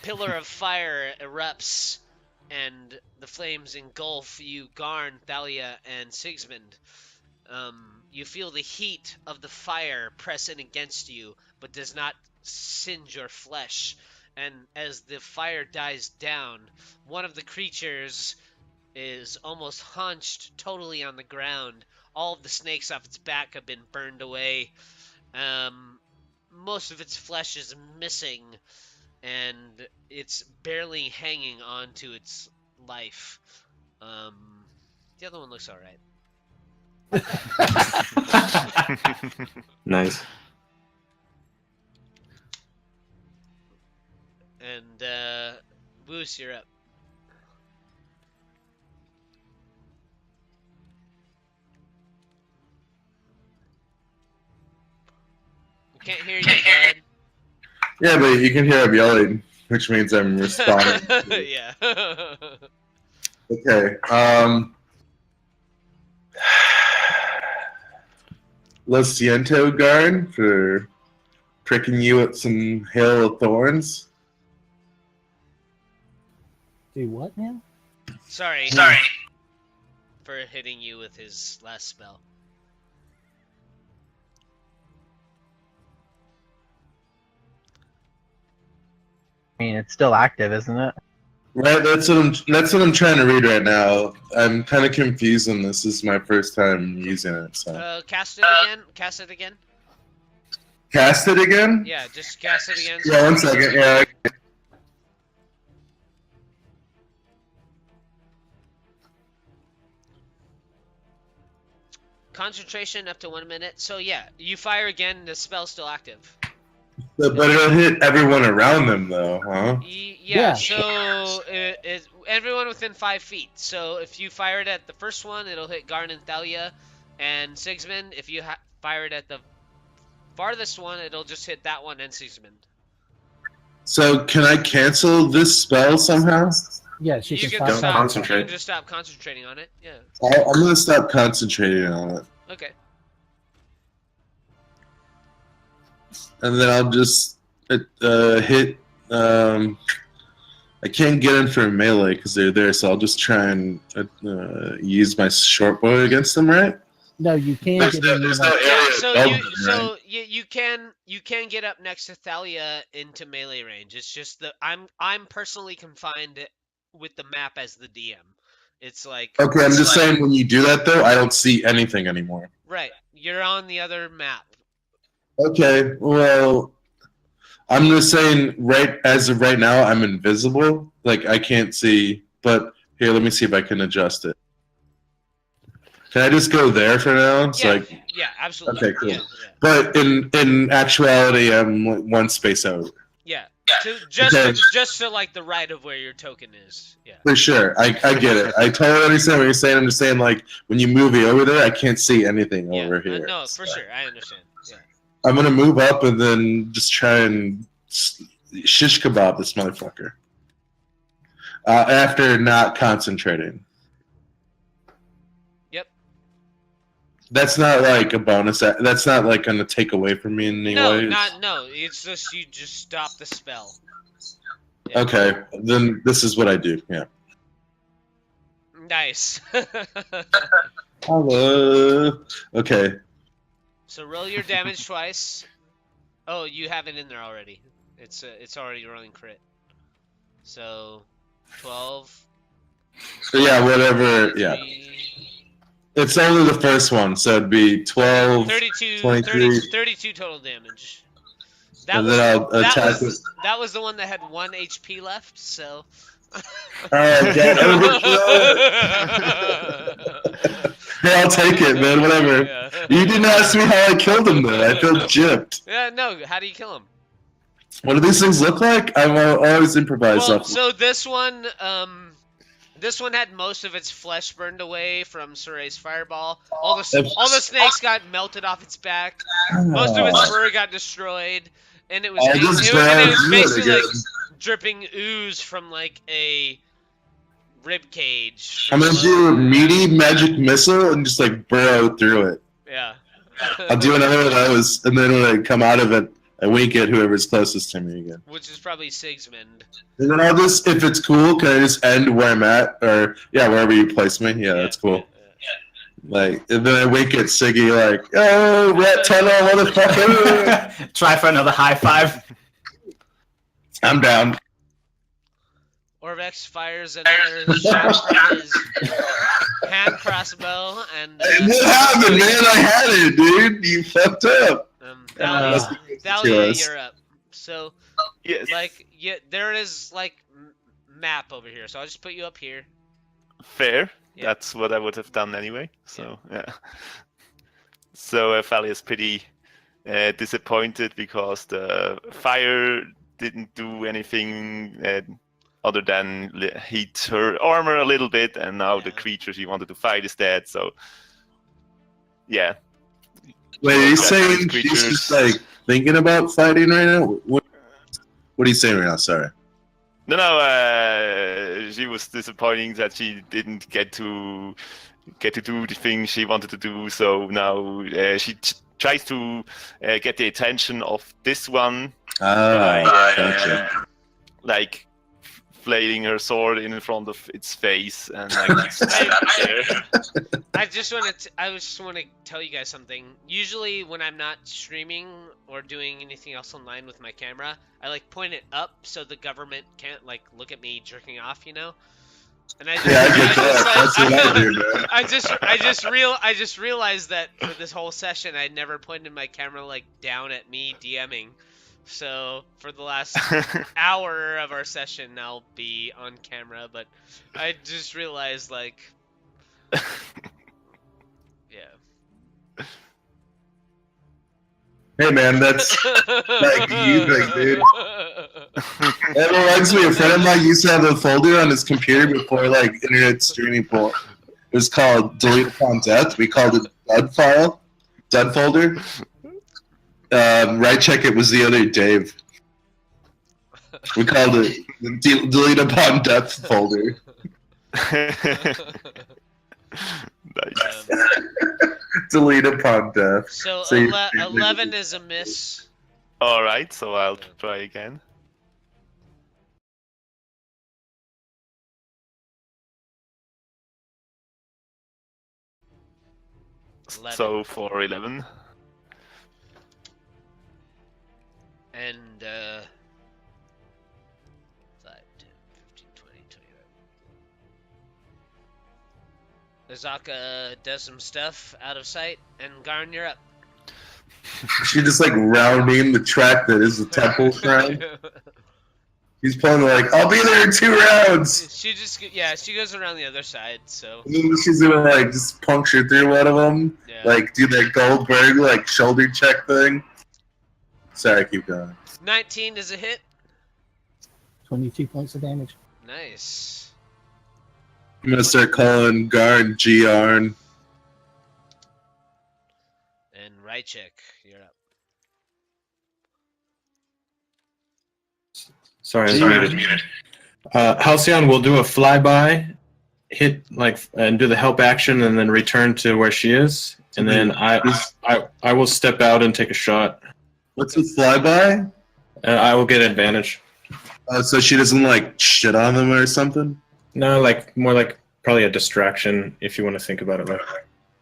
Pillar of fire erupts, and the flames engulf you, Garn, Thalia, and Sigismund. You feel the heat of the fire press in against you, but does not singe your flesh. And as the fire dies down, one of the creatures is almost hunched totally on the ground. All of the snakes off its back have been burned away. Most of its flesh is missing, and it's barely hanging on to its life. The other one looks alright. Nice. And Wuce, you're up. We can't hear you, bud. Yeah, but you can hear him yelling, which means I'm responding. Yeah. Okay. Lo siento, Garn, for pricking you with some hail of thorns. Do what now? Sorry. For hitting you with his last spell. I mean, it's still active, isn't it? Right, that's what I'm trying to read right now. I'm kind of confused on this. This is my first time using it. So Cast it again. Cast it again. cast it again. Yeah, just cast it again. Yeah, 1 second. Yeah. Concentration up to 1 minute. So yeah, you fire again. The spell's still active. But it'll hit everyone around them, though, huh? Yeah. So it's everyone within 5 feet. So if you fire it at the first one, it'll hit Garn and Thalia, and Sigismund. If you fire it at the farthest one, it'll just hit that one and Sigismund. So can I cancel this spell somehow? Yes, You can Don't stop. concentrate. You can just stop concentrating on it. Yeah. I'm gonna stop concentrating on it, Okay. and then I'll just hit. I can't get in for melee because they're there, so I'll just try and use my short bow against them, right? No, you can get in there. There's no Like, area So above you can get up next to Thalia into melee range. It's just that I'm personally confined with the map as the DM. It's like Okay, I'm just saying when you do that though, I don't see anything anymore. right. You're on the other map. Okay, well, I'm just saying right as of right now, I'm invisible. Like I can't see. But here, let me see if I can adjust it. Can I just go there for now? So Yeah, absolutely. Okay, cool. Yeah. But in actuality, I'm one space out. Yeah. Okay. Just to like the right of where your token is. Yeah. For sure, I get it. I totally understand what you're saying. I'm just saying, like, when you move over there, I can't see anything over here. No, for sure. I understand. Yeah. I'm gonna move up and then just try and shish kebab this motherfucker. After not concentrating. Yep. That's not like a bonus. That's not like gonna take away from me in any way. No. It's just you just stop the spell. Yeah. Okay, then this is what I do. Yeah. Nice. Hello. Okay. So roll your damage twice. Oh, you have it in there already. It's already rolling crit. So 12. So yeah, whatever. Yeah. 3, It's only the first one, so it'd be 12, 32, 23. 32 total damage. And then I'll attack with. That was the one that had 1 HP left, so. Alright, get overkill. Hey, I'll take it, man. Whatever. Yeah. You didn't ask me how I killed him, though. I feel gypped. Yeah, no. How do you kill him? What do these things look like? I always improvise Well, off. so this one had most of its flesh burned away from Sorey's fireball. All the snakes got melted off its back. Most of its fur got destroyed, And it was, I it just was grabbed basically it like dripping ooze from like a rib cage. I'm gonna do a meaty magic missile and just like burrow through it. Yeah. I'll do another of those, and then when I come out of it, I wink at whoever's closest to me again. Which is probably Sigismund. And then I'll just, if it's cool, can I just end where I'm at, or wherever you place me? Yeah, that's cool. Like, and then I wink at Siggy like, oh, rat tunnel, motherfucker. Try for another high five. I'm down. Orvex fires another shot from his hand crossbow, and What happened, man? I had it, dude. You fucked up. Thalia, you're up. So, Yes. like, there is like map over here. So I'll just put you up here. Fair. Yeah. That's what I would have done anyway. So yeah. So Thalia is pretty disappointed because the fire didn't do anything other than heat her armor a little bit, and now the creature she wanted to fight is dead. So yeah. Wait, are you saying she's just like thinking about fighting right now? What are you saying right now? Sorry. No, she was disappointing that she didn't get to do the thing she wanted to do. So now she tries to get the attention of this one by Gotcha. like flailing her sword in front of its face and like I just want to tell you guys something. Usually when I'm not streaming or doing anything else online with my camera, I like point it up so the government can't like look at me jerking off, you know? And I just, Yeah, I get that. That's what I do, man. I just realized that for this whole session I never pointed my camera like down at me DMing. So for the last hour of our session, I'll be on camera, but I just realized, like, yeah. Hey, man, that's like you think, dude. That reminds me, a friend of mine used to have a folder on his computer before like internet streaming porn. It was called Delete Upon Death. We called it Dud folder. Riceak, it was the other Dave. We called it the Delete Upon Death folder. Nice. Delete Upon Death. So, So you- 11 is a miss. All right, so I'll try again. So for 11. And 5, 10, 15, 20, 25. Azaka does some stuff out of sight, and Garn, you're up. She just like rounding the track that is the temple shrine. He's pulling like, I'll be there in 2 rounds. She goes around the other side, so. And then she's gonna like just puncture through one of them, Yeah. like do that Goldberg like shoulder check thing. Sorry, keep going. 19 is a hit. 22 points of damage. Nice. I'm gonna start calling Garn Garn. And Riceak, you're up. Sorry, I was muted. Halcyon will do a flyby, hit and do the help action, and then return to where she is. And then I will step out and take a shot. What's a flyby? I will get advantage. So she doesn't like shit on them or something? No, more like probably a distraction if you want to think about it.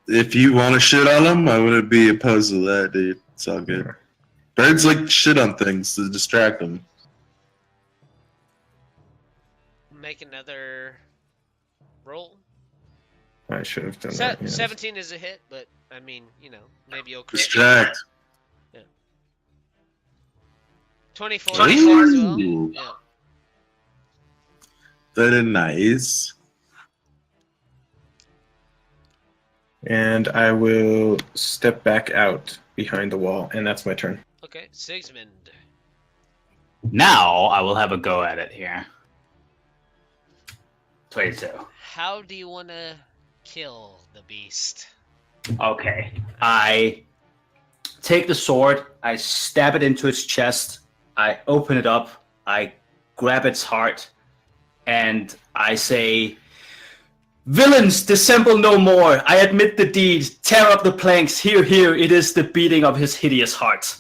If you want to shit on them, I wouldn't be opposed to that, dude. It's all good. Birds like shit on things to distract them. Make another roll. I should have done that. Yes. 17 is a hit, but I mean, maybe you'll crit. Distract. 24 as well. Yeah. Very nice. And I will step back out behind the wall, and that's my turn. Okay, Sigismund. Now I will have a go at it here. 22. How do you want to kill the beast? Okay. take the sword, I stab it into its chest, I open it up, I grab its heart, and I say, "Villains, dissemble no more. I admit the deed. Tear up the planks. Here, here, it is the beating of his hideous heart."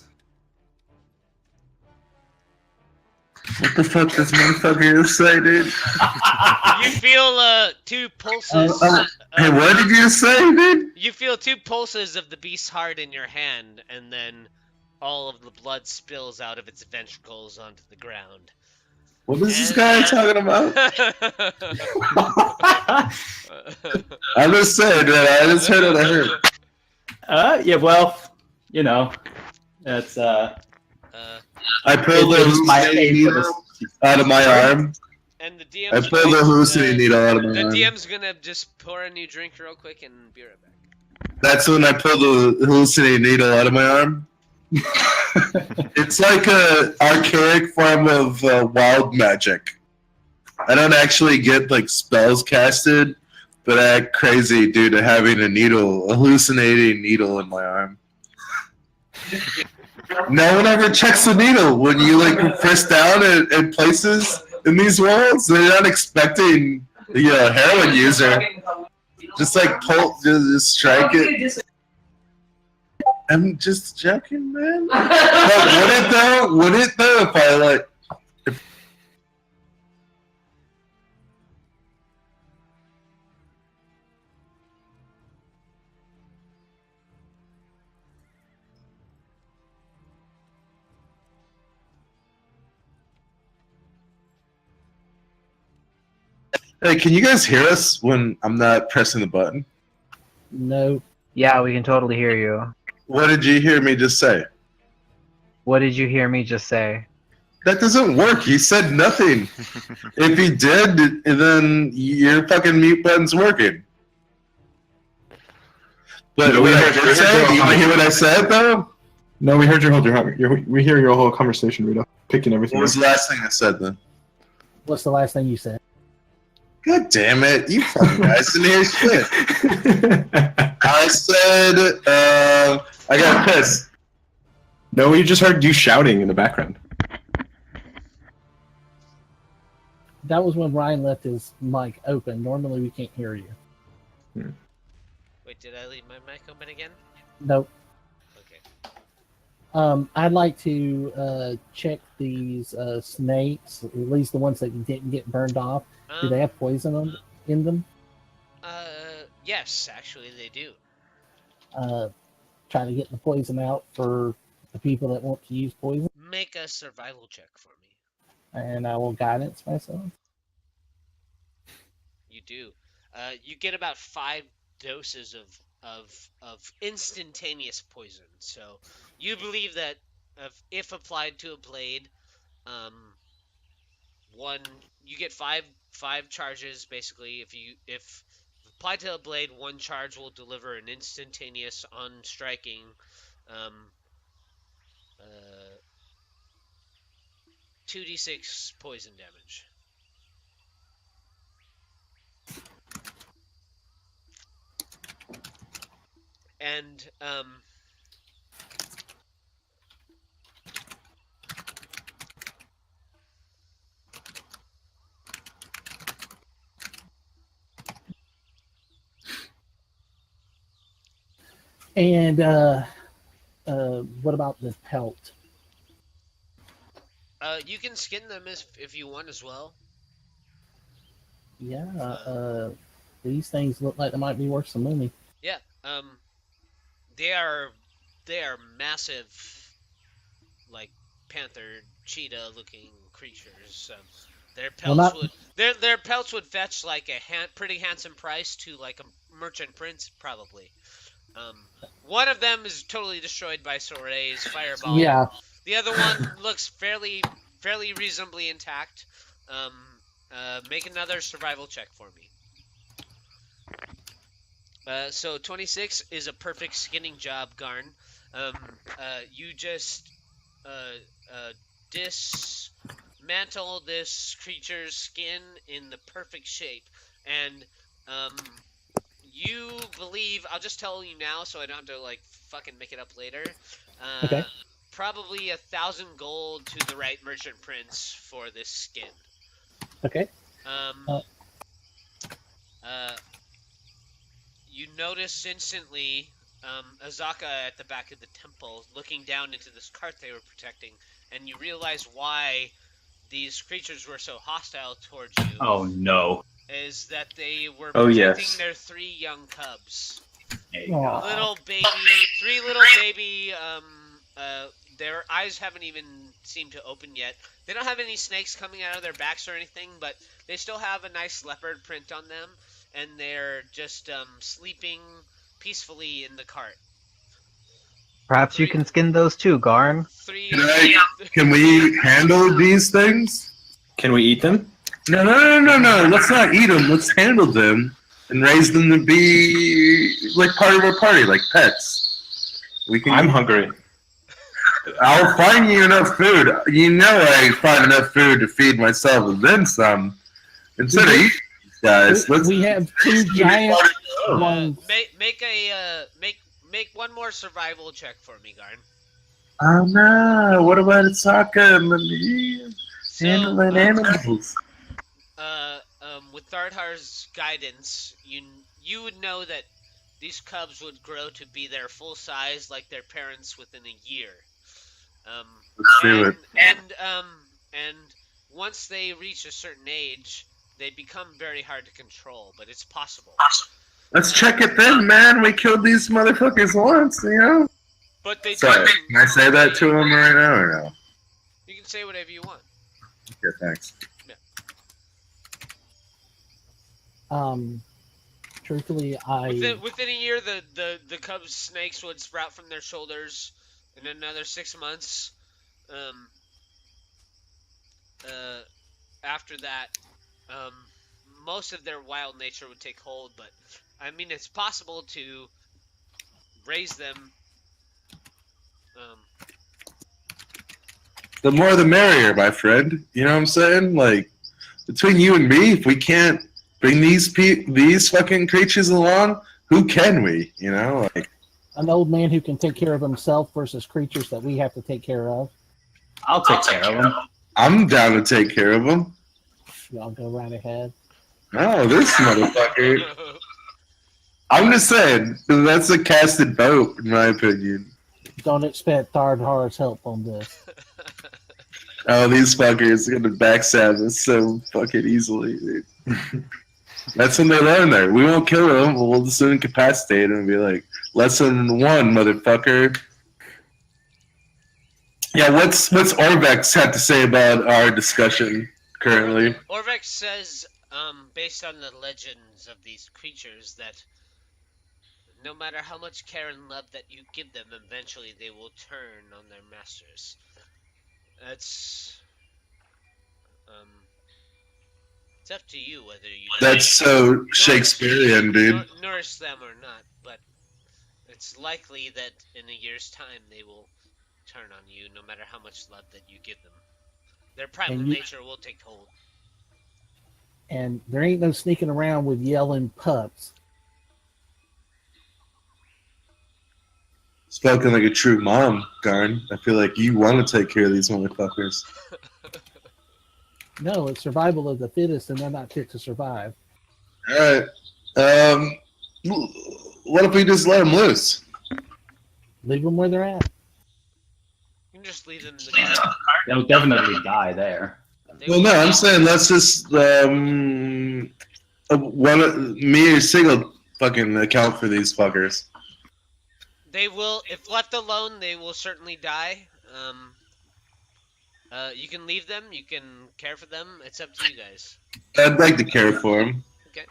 What the fuck this motherfucker say, dude? You feel 2 pulses. Hey, what did you say, dude? You feel 2 pulses of the beast's heart in your hand, and then all of the blood spills out of its ventricles onto the ground. What is this guy talking about? I'm just saying, man. I just heard what I heard. Yeah, well, you know, that's I pulled the needle out of my arm. And the DM's I pulled the hallucinating needle out of my arm. The DM's gonna just pour a new drink real quick and be right back. That's when I pulled the hallucinating needle out of my arm. It's like a archaic form of wild magic. I don't actually get like spells casted, but I act crazy due to having a hallucinating needle in my arm. No one ever checks the needle when you like press down at places in these worlds. They're not expecting a heroin user. Just like just strike it. I'm just joking, man. But would it though if I like? Hey, can you guys hear us when I'm not pressing the button? No. Yeah, we can totally hear you. What did you hear me just say? What did you hear me just say? That doesn't work. You said nothing. If you did, then your fucking mute button's working. But No, what I did say, do you want to hear what I said, though? No, we heard we hear your whole conversation, Rita. Picking everything What was up. the last thing I said, then? What's the last thing you said? God damn it. You fucking guys didn't hear shit. I said, I got pissed. No, we just heard you shouting in the background. That was when Ryan left his mic open. Normally we can't hear you. Wait, did I leave my mic open again? Nope. Okay. I'd like to check these snakes, at least the ones that didn't get burned off. Do they have poison in them? Yes, actually they do. Try to get the poison out for the people that want to use poison. Make a survival check for me. And I will guidance myself. You do. You get about 5 doses of instantaneous poison. So you believe that if applied to a blade, you get five charges basically. If applied to a blade, 1 charge will deliver an instantaneous on striking 2d6 poison damage. And what about the pelt? you can skin them if you want as well. Yeah, these things look like they might be worth some money. Yeah, they are massive, like panther, cheetah looking creatures. Their pelts their pelts would fetch like a pretty handsome price to like a merchant prince probably. One of them is totally destroyed by Sorey's fireball. Yeah. The other one looks fairly reasonably intact. Make another survival check for me. So 26 is a perfect skinning job, Garn. You just dismantle this creature's skin in the perfect shape, and You believe, I'll just tell you now so I don't have to like fucking make it up later. Okay. Probably 1,000 gold to the right merchant prince for this skin. Okay. You notice instantly Azaka at the back of the temple looking down into this cart they were protecting, and you realize why these creatures were so hostile towards you. Oh no. Is that they were Oh, protecting yes. their 3 young cubs. There you go. Aw. 3 little baby, their eyes haven't even seemed to open yet. They don't have any snakes coming out of their backs or anything, but they still have a nice leopard print on them, and they're just sleeping peacefully in the cart. Perhaps you can skin those too, Garn. 3. Can we handle these things? Can we eat them? No. Let's not eat them. Let's handle them and raise them to be like part of our party, like pets. We can. I'm hungry. I'll find you enough food. You know I find enough food to feed myself and then some. Instead of eating these guys, We have 2 giant ones. Make one more survival check for me, Garn. Oh no! What about Asaka and the handling animals? With Thardhar's guidance, you would know that these cubs would grow to be their full size, like their parents, within a year. Let's do it. And once they reach a certain age, they become very hard to control, but it's possible. Let's check it then, man. We killed these motherfuckers once, you know? But they Sorry, don't. can I say that to him right now or no? You can say whatever you want. Okay, thanks. Truthfully, Within a year, the cubs' snakes would sprout from their shoulders. In another 6 months, after that, most of their wild nature would take hold. But I mean, it's possible to raise them. The more the merrier, my friend. You know what I'm saying? Like, between you and me, if we can't bring these fucking creatures along, who can we? You know, like an old man who can take care of himself versus creatures that we have to take care of. I'll take care of them. I'm down to take care of them. Y'all go right ahead. Oh, this motherfucker. I'm just saying, that's a casted vote, in my opinion. Don't expect Thardhar's help on this. Oh, these fuckers are gonna backstab us so fucking easily, dude. That's when they learn there. We won't kill them, but we'll just incapacitate them and be like, lesson 1, motherfucker. Yeah, what's Orvex have to say about our discussion currently? Orvex says, based on the legends of these creatures, that no matter how much care and love that you give them, eventually they will turn on their masters. It's up to you whether you That's so Shakespearean, dude. nourish them or not, but it's likely that in a year's time they will turn on you, no matter how much love that you give them. Their primal nature will take hold. And there ain't no sneaking around with yelling pups. Spoken like a true mom, Garn. I feel like you want to take care of these motherfuckers. No, it's survival of the fittest, and they're not fit to survive. Alright. What if we just let them loose? Leave them where they're at. You can just leave them in the car. They'll definitely die there. Well, no, I'm saying let's just me or Sigil fucking account for these fuckers. They will, if left alone, they will certainly die. You can leave them, you can care for them, it's up to you guys. I'd like to care for them. Okay.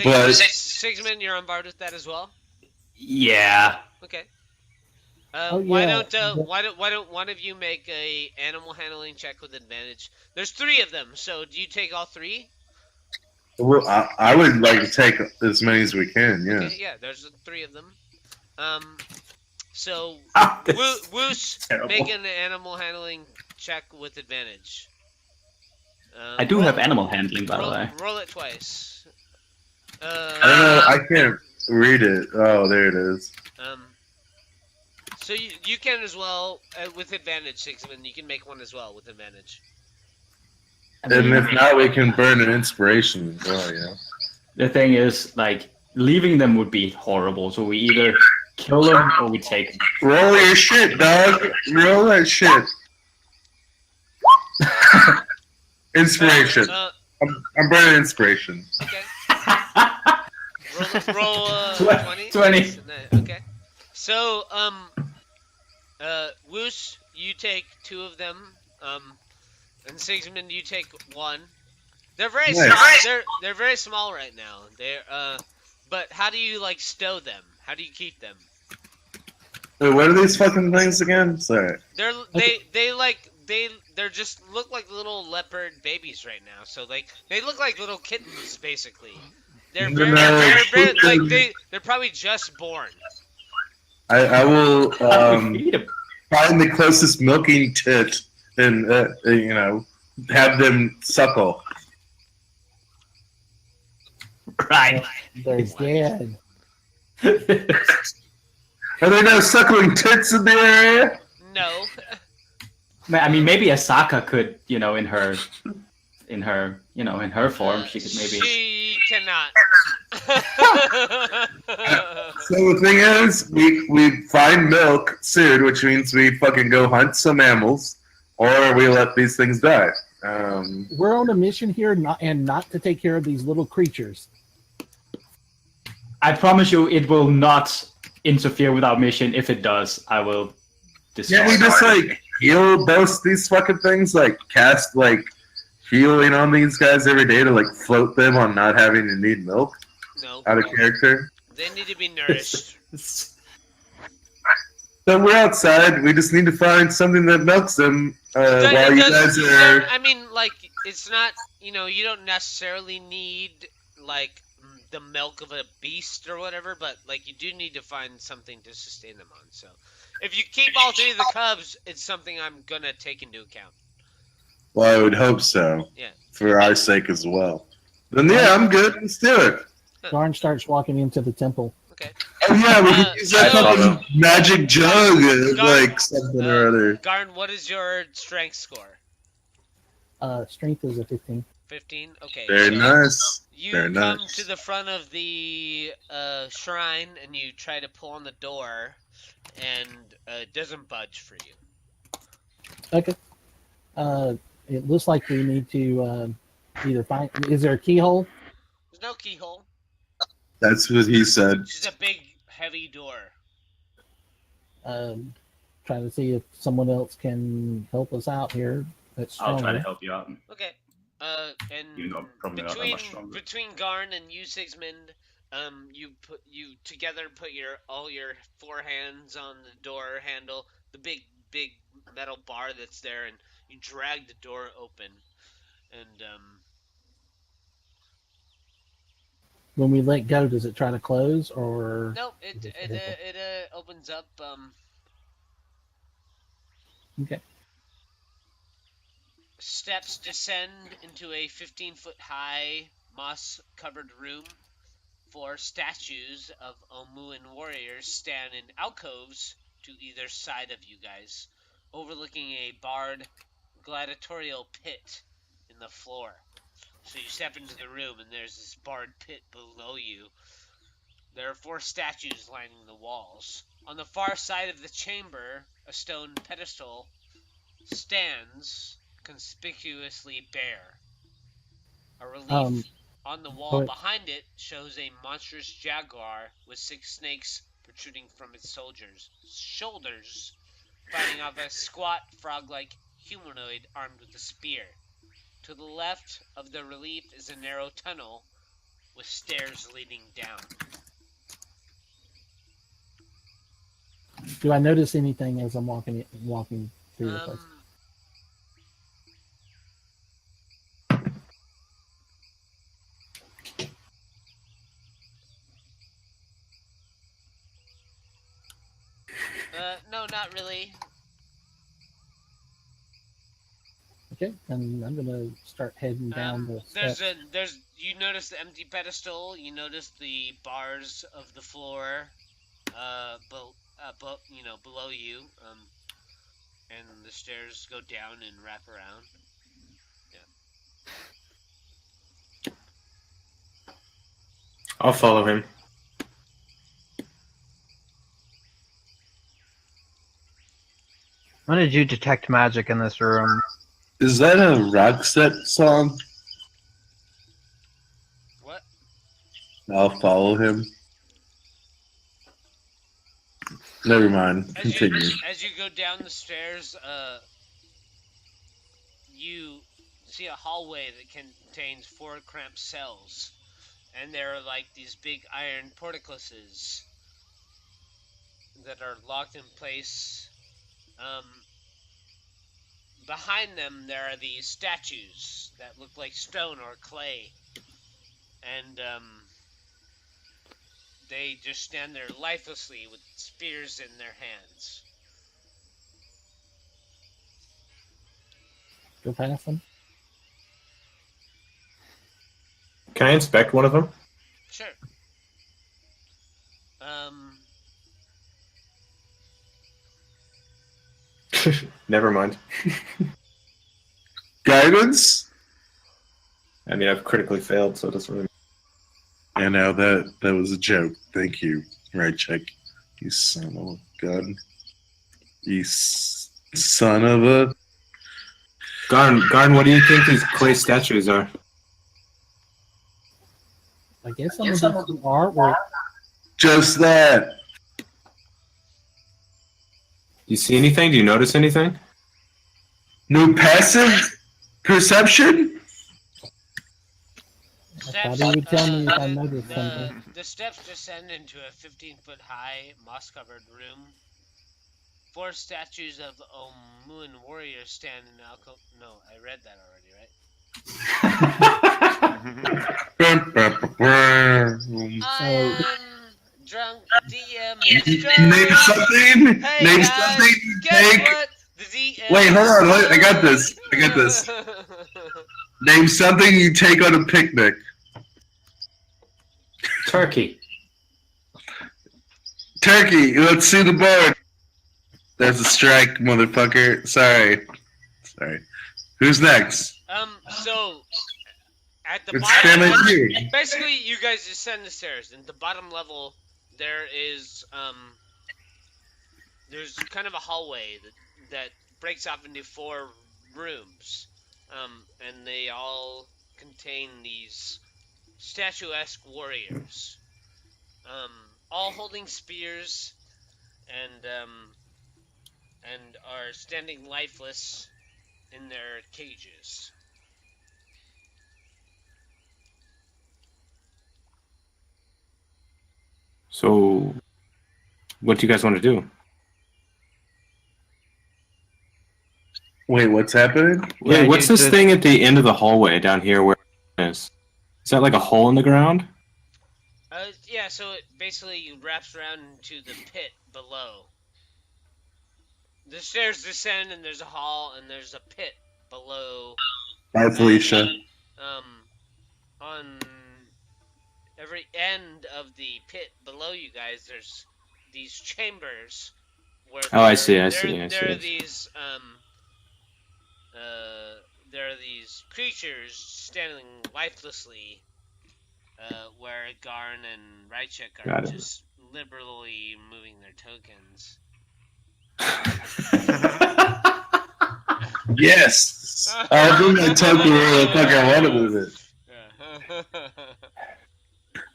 But- Sigismund, you're on board with that as well? Yeah. Okay. Oh, why yeah. don't one of you make a animal handling check with advantage? There's 3 of them, so do you take all 3? Well, I would like to take as many as we can, yeah. Okay, yeah, there's 3 of them. So This Wuce, terrible. make an animal handling check with advantage. I do have animal handling, by the way. Roll it twice. I don't know. I can't read it. Oh, there it is. So you can as well with advantage, Sigismund. You can make one as well with advantage. I mean, And if not, we can burn an inspiration as well. Yeah. The thing is, like, leaving them would be horrible. So we either kill them or we take them. Roll your shit, dog. Roll that shit. Inspiration. I'm burning inspiration. Okay. roll 20. 20. Okay. So Wuce, you take 2 of them. And Sigismund, you take 1. They're very Nice. small. They're very small right now. They're but how do you like stow them? How do you keep them? Wait, what are these fucking things again? Sorry. They're just look like little leopard babies right now. So like they look like little kittens basically. They're they're probably just born. I will find the closest milking tit and have them suckle. Right. There's dead. Are there no suckling tits in the area? No. I mean, maybe Asaka could, in her form, she could maybe. She cannot. So the thing is, we find milk soon, which means we fucking go hunt some animals, or we let these things die. We're on a mission here, not to take care of these little creatures. I promise you, it will not interfere with our mission. If it does, I will destroy. Yeah, we just heal both these fucking things, cast healing on these guys every day to float them on not having to need milk. No. Out of character. They need to be nourished. So we're outside. We just need to find something that milks them while you guys are. I mean, it's not. You don't necessarily need the milk of a beast or whatever, but you do need to find something to sustain them on. So if you keep all 3 of the cubs, it's something I'm gonna take into account. Well, I would hope so. Yeah. For our sake as well. Then yeah, I'm good. Let's do it. Garn starts walking into the temple. Okay. Oh yeah, we can use that fucking magic jug, something or other. Garn, what is your strength score? Strength is a 15. 15. Okay. Very nice. You Very come nice. to the front of the shrine and you try to pull on the door, and it doesn't budge for you. Okay. It looks like we need to either find. Is there a keyhole? There's no keyhole. That's what he said. It's just a big, heavy door. Trying to see if someone else can help us out here. That's I'll try stronger. to help you out. Okay. And You know, probably not that much stronger. between Garn and you, Sigismund, you together put all your 4 hands on the door handle, the big metal bar that's there, and you drag the door open. And When we let go, does it try to close or? no, it opens up. Okay. Steps descend into a 15-foot high, moss-covered room. 4 statues of Omuan warriors stand in alcoves to either side of you guys, overlooking a barred gladiatorial pit in the floor. So you step into the room and there's this barred pit below you. There are 4 statues lining the walls. On the far side of the chamber, a stone pedestal stands conspicuously bare. A relief on the wall behind it shows a monstrous jaguar with 6 snakes protruding from its shoulders, fighting off a squat, frog-like humanoid armed with a spear. To the left of the relief is a narrow tunnel with stairs leading down. Do I notice anything as I'm walking through the place? No, not really. Okay, and I'm gonna start heading down the steps. You notice the empty pedestal. You notice the bars of the floor, below you. And the stairs go down and wrap around. Yeah. I'll follow him. When did you detect magic in this room? Is that a Rockset song? What? I'll follow him. Never mind. As Continue. you go down the stairs, you see a hallway that contains 4 cramped cells, and there are like these big iron portcullises that are locked in place. Behind them, there are these statues that look like stone or clay, and they just stand there lifelessly with spears in their hands. Go past them. Can I inspect one of them? Sure. Never mind. Guidance? I mean, I've critically failed, so it doesn't really. I know that was a joke. Thank you, Riceak. You son of a gun. You son of a. Garn, what do you think these clay statues are? I guess some of them artwork. Just that. Do you see anything? Do you notice anything? No passive perception? I thought he would tell me if I noticed something. The steps descend into a 15-foot high, moss-covered room. 4 statues of Omuan warriors stand in alcove. No, I read that already, right? Drunk DM is drunk. Name something. Hey Name guys, something. guess Take. what? The DM Wait, hold on. is I got this. I got this. Name something you take on a picnic. Turkey. Turkey. Let's see the board. There's a strike, motherfucker. Sorry. Who's next? So at the It's Stanley bottom, here. basically, you guys descend the stairs. And the bottom level, there is there's kind of a hallway that breaks off into 4 rooms, and they all contain these statuesque warriors, all holding spears, and are standing lifeless in their cages. So, what do you guys want to do? Wait, what's happening? Wait, Yeah, what's you this just- thing at the end of the hallway down here where it is? Is that like a hole in the ground? Yeah, so it basically wraps around into the pit below. The stairs descend, and there's a hall, and there's a pit below. Bye, Felicia. On every end of the pit below you guys, there's these chambers where Oh, I see. there are these creatures standing lifelessly, where Garn and Riceak are Got it. just liberally moving their tokens. Yes. I'll do my token where the fuck I want to move it.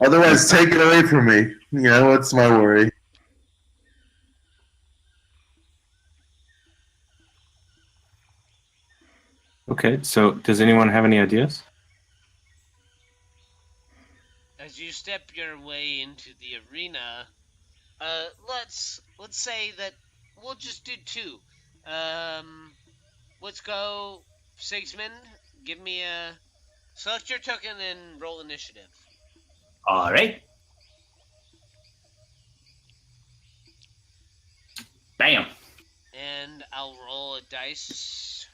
Otherwise, take it away from me. What's my worry? Okay, so does anyone have any ideas? As you step your way into the arena, let's say that we'll just do 2. Let's go, Sigismund. Give me select your token and roll initiative. All right. Bam. And I'll roll a dice.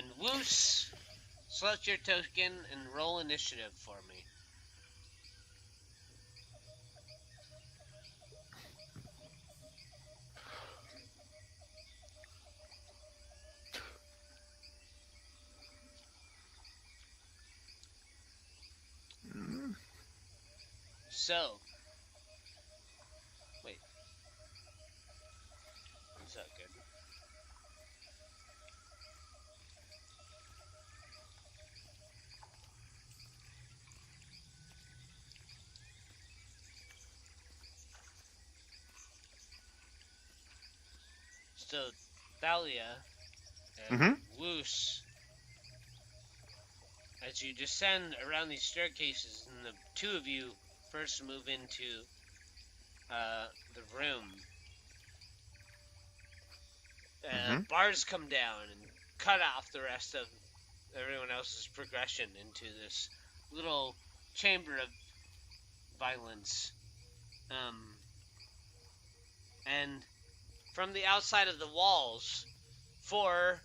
And Wuce, select your token and roll initiative for me. So, wait. Is that good? So, Thalia and Wuce, as you descend around these staircases, and the two of you first move into the room, bars come down and cut off the rest of everyone else's progression into this little chamber of violence. And from the outside of the walls, 4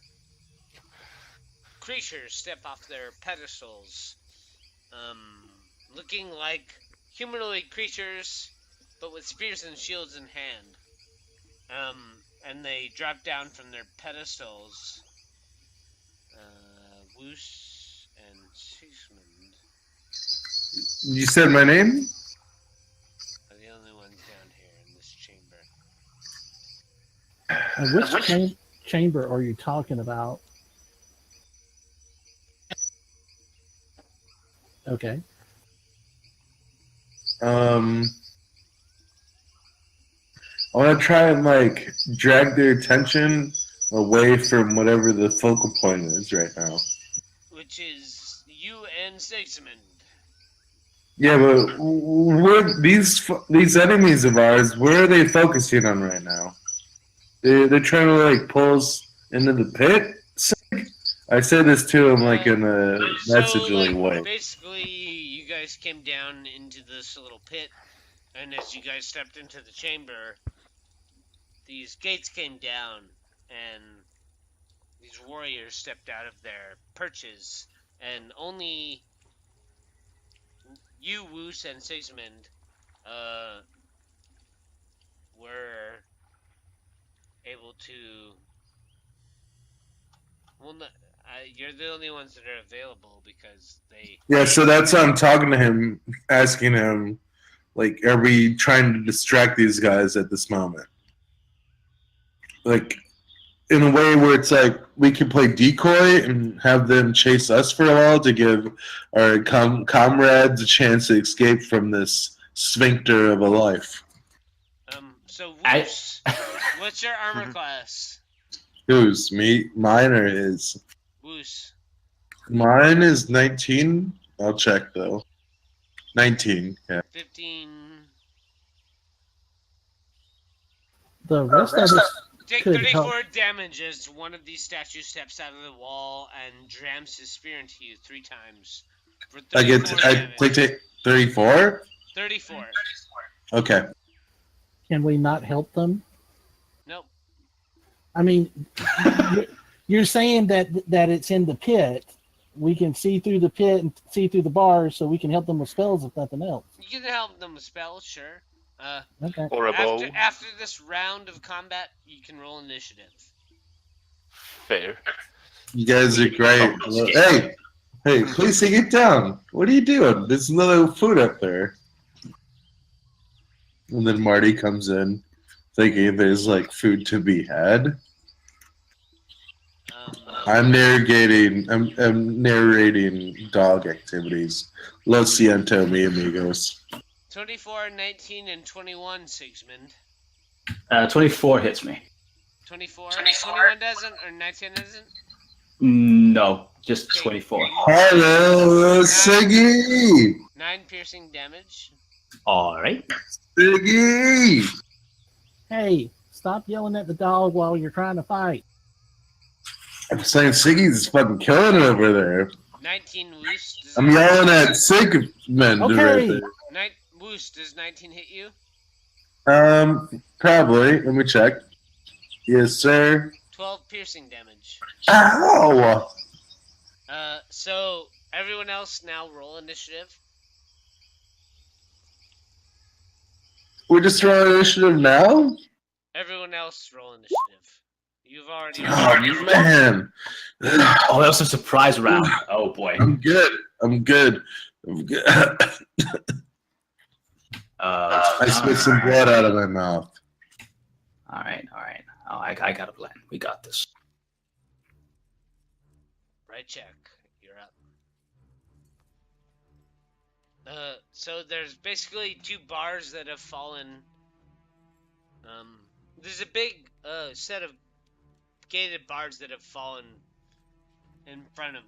creatures step off their pedestals, looking like humanoid creatures, but with spears and shields in hand. And they drop down from their pedestals. Wuce and Sigismund You said my name? are the only ones down here in this chamber. Which chamber are you talking about? Okay. I want to try and like drag their attention away from whatever the focal point is right now. Which is you and Sigismund. Yeah, but where these enemies of ours, where are they focusing on right now? They're trying to like pull us into the pit. I said this to him like in a messagely way. Basically, you guys came down into this little pit, and as you guys stepped into the chamber, these gates came down, and these warriors stepped out of their perches, and only you, Wuce, and Sigismund were able to. Well, you're the only ones that are available because they. Yeah, so that's why I'm talking to him, asking him, like, are we trying to distract these guys at this moment? Like, in a way where it's like we can play decoy and have them chase us for a while to give our comrades a chance to escape from this sphincter of a life. So Wuce, what's your armor class? Whose? Me? Mine or his? Wuce. Mine is 19. I'll check though. 19, yeah. 15. The rest of us Take could 34 help. damage as one of these statues steps out of the wall and jams his spear into you 3 times. For I 34 damage. take 34? 34. Okay. Can we not help them? Nope. I mean, you're saying that it's in the pit. We can see through the pit and see through the bars, so we can help them with spells if nothing else. You can help them with spells, sure. Okay. Or a bow. After this round of combat, you can roll initiative. Fair. You guys are great. Hey, please get down. What are you doing? There's another food up there. And then Marty comes in, thinking there's like food to be had. I'm narrating dog activities. Lo siento, mi amigos. 24, 19, and 21, Sigismund. 24 hits me. 24? 21 doesn't, or 19 doesn't? No, just 24. Hello, Siggy! 9 piercing damage. All right. Siggy! Hey, stop yelling at the dog while you're trying to fight. I'm saying Siggy's fucking killing it over there. 19 Wuce. I'm yelling at Sigismund right there. Wuce, does 19 hit you? Probably. Let me check. Yes, sir. 12 piercing damage. Ow! So everyone else now roll initiative. We're just throwing initiative now? Everyone else roll initiative. You've already. Oh, man. Oh, that was a surprise round. Oh boy. I'm good. I'm good. I spit some blood out of my mouth. All right. Oh, I got a plan. We got this. Riceak, you're up. So there's basically 2 bars that have fallen. There's a big set of gated bars that have fallen in front of.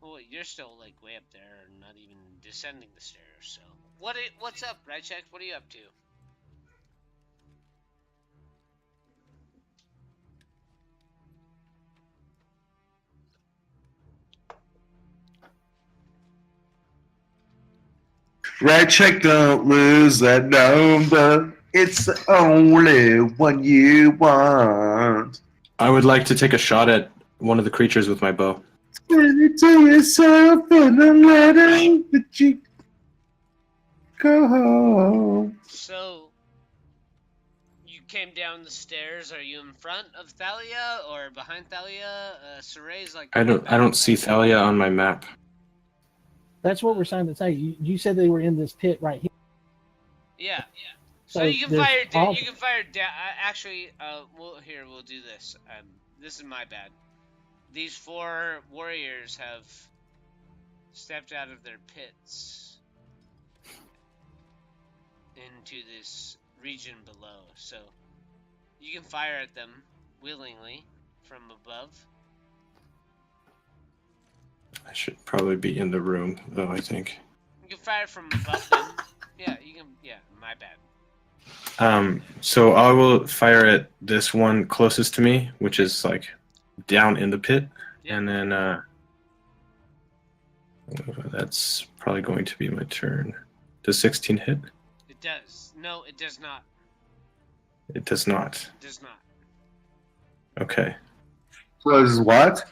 Well, you're still like way up there, not even descending the stairs. So what's up, Riceak? What are you up to? Riceak, don't lose that number. It's the only one you want. I would like to take a shot at one of the creatures with my bow. When you tell yourself in a letter that you go home. So you came down the stairs. Are you in front of Thalia or behind Thalia? Sorey's like. I don't see Thalia on my map. That's what we're trying to say. You said they were in this pit right here. Yeah. So So you can there's fire. all- You can fire. Actually, we'll do this. This is my bad. These 4 warriors have stepped out of their pits into this region below. So you can fire at them willingly from above. I should probably be in the room, though, I think. You can fire from above them. Yeah, you can. Yeah, my bad. So I will fire at this one closest to me, which is like down in the pit, Yeah. and then that's probably going to be my turn. Does 16 hit? It does. No, it does not. It does not. It does not. Okay. Was what?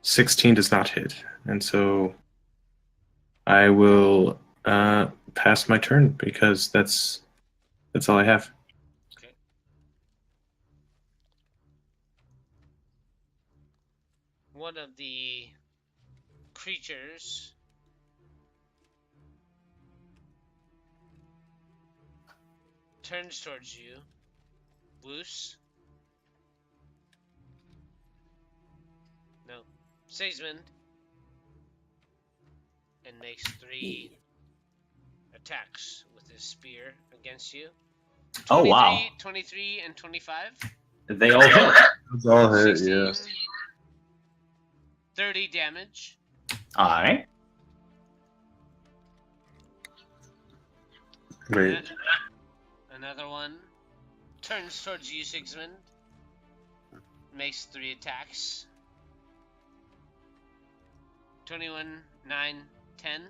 16 does not hit, and so I will pass my turn because that's all I have. Okay. One of the creatures turns towards you, Wuce. No, Sigismund, and makes 3 attacks with his spear against you. Oh wow. 23 and 25. They all hit. It's all hit, 16, yeah. 30 damage. All right. Wait. Another one turns towards you, Sigismund. Makes 3 attacks. 21, 9, 10.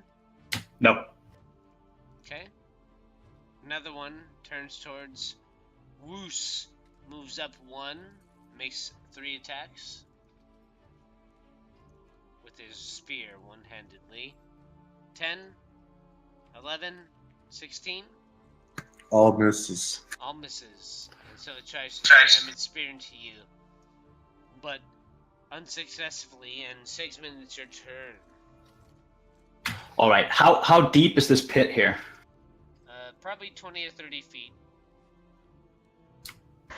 No. Okay. Another one turns towards Wuce. Moves up 1. Makes 3 attacks. With his spear one-handedly. 10, 11, 16. All misses. All misses. And so it tries to jam its spear into you. But unsuccessfully, and Sigismund, it's your turn. All right. How deep is this pit here? Probably 20 or 30 feet.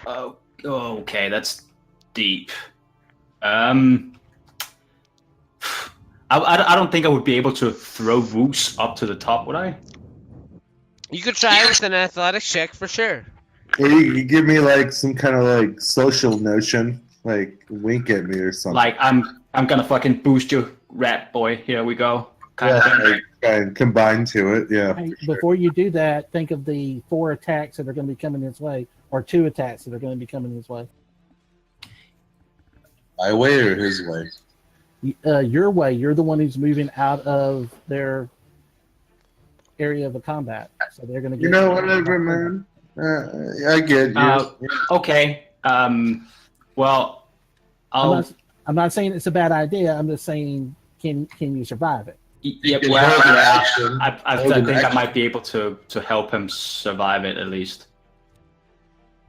Oh, okay, that's deep. I don't think I would be able to throw Wuce up to the top, would I? You could try with an athletics check for sure. Hey, you give me like some kind of like social notion, like wink at me or something. Like I'm gonna fucking boost you, rat boy. Here we go. Kind of thing. like, and combine to it, yeah. Hey, before you do that, think of the 4 attacks that are going to be coming this way, or 2 attacks that are going to be coming this way. My way or his way? Your way. You're the one who's moving out of their area of a combat, so they're going to. You know, whatever, man. I get you. Okay. Well, I'm not saying it's a bad idea. I'm just saying, can you survive it? Yep. can Well, hold an yeah. action. I Hold an think I action. might be able to help him survive it at least.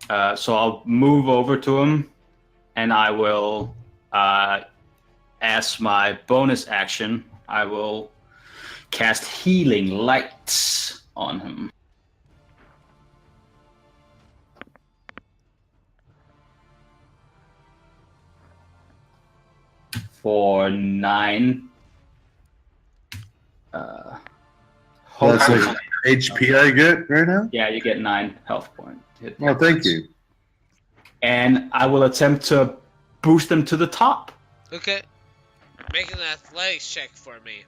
So I'll move over to him, and I will, as my bonus action, I will cast Healing Lights on him. For 9. That's like HP I get right now. Yeah, you get 9 health points. Well, thank you. And I will attempt to boost them to the top. Okay. Make an athletics check for me.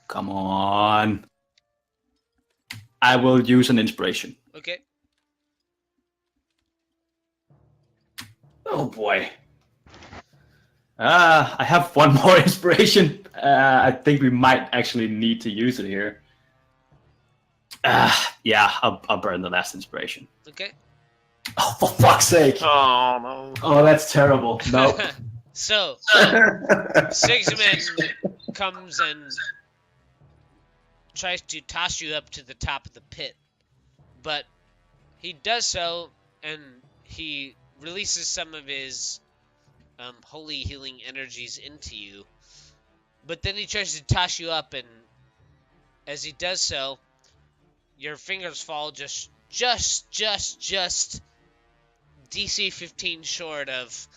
Come on. I will use an inspiration. Okay. Oh boy. I have one more inspiration. I think we might actually need to use it here. Yeah, I'll burn the last inspiration. Okay. Oh, for fuck's sake. Oh no. Oh, that's terrible. Nope. So, Sigismund comes and tries to toss you up to the top of the pit. But he does so, and he releases some of his holy healing energies into you. But then he tries to toss you up, and as he does so, your fingers fall just DC 15 short of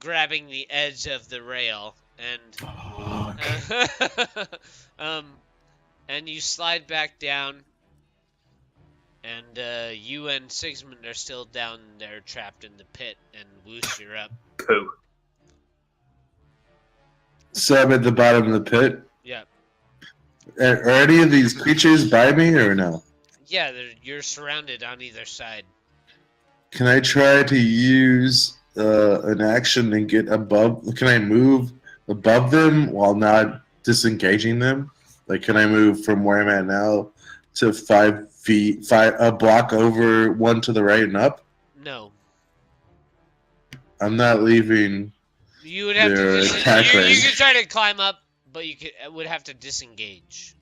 grabbing the edge of the rail, and and you slide back down, and you and Sigismund are still down there trapped in the pit, and Wuce, you're up. Poo. So I'm at the bottom of the pit. Yeah. Are any of these creatures by me or no? Yeah, you're surrounded on either side. Can I try to use an action and get above? Can I move above them while not disengaging them? Like, can I move from where I'm at now to 5 feet, a block over, one to the right and up? No. I'm not leaving. You would have Their to attack you range. could try to climb up, but you would have to disengage.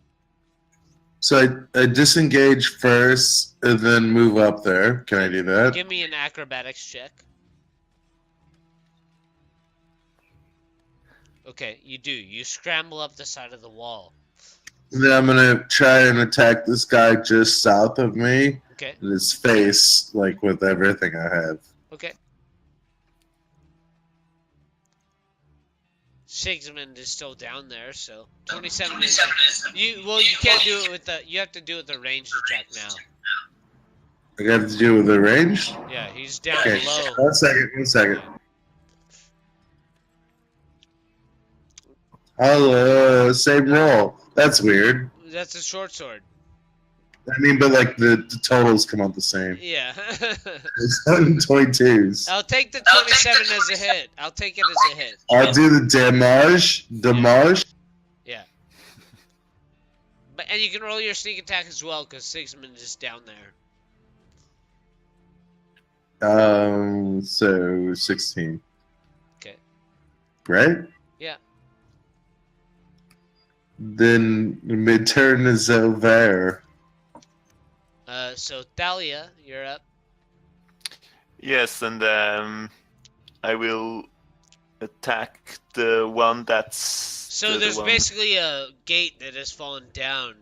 So I disengage first and then move up there. Can I do that? Give me an acrobatics check. Okay, you do. You scramble up the side of the wall. And then I'm gonna try and attack this guy just south of me Okay. in his face, like with everything I have. Okay. Sigismund is still down there, so 27 is you can't do it with the you have to do it with the ranged attack now. I got to do with the range. Yeah, he's down Okay, low. 1 second. 1 second. I'll same roll. That's weird. That's a short sword. I mean, but like the totals come out the same. Yeah. It's 122s. I'll take the 27 as a hit. I'll take it as a hit. I'll do the damage. Yeah. And you can roll your sneak attack as well, because Sigismund is down there. So 16. Okay. Right? Yeah. Then mid-turn is over. So Thalia, you're up. Yes, and I will attack the one that's. So the there's one... basically a gate that has fallen down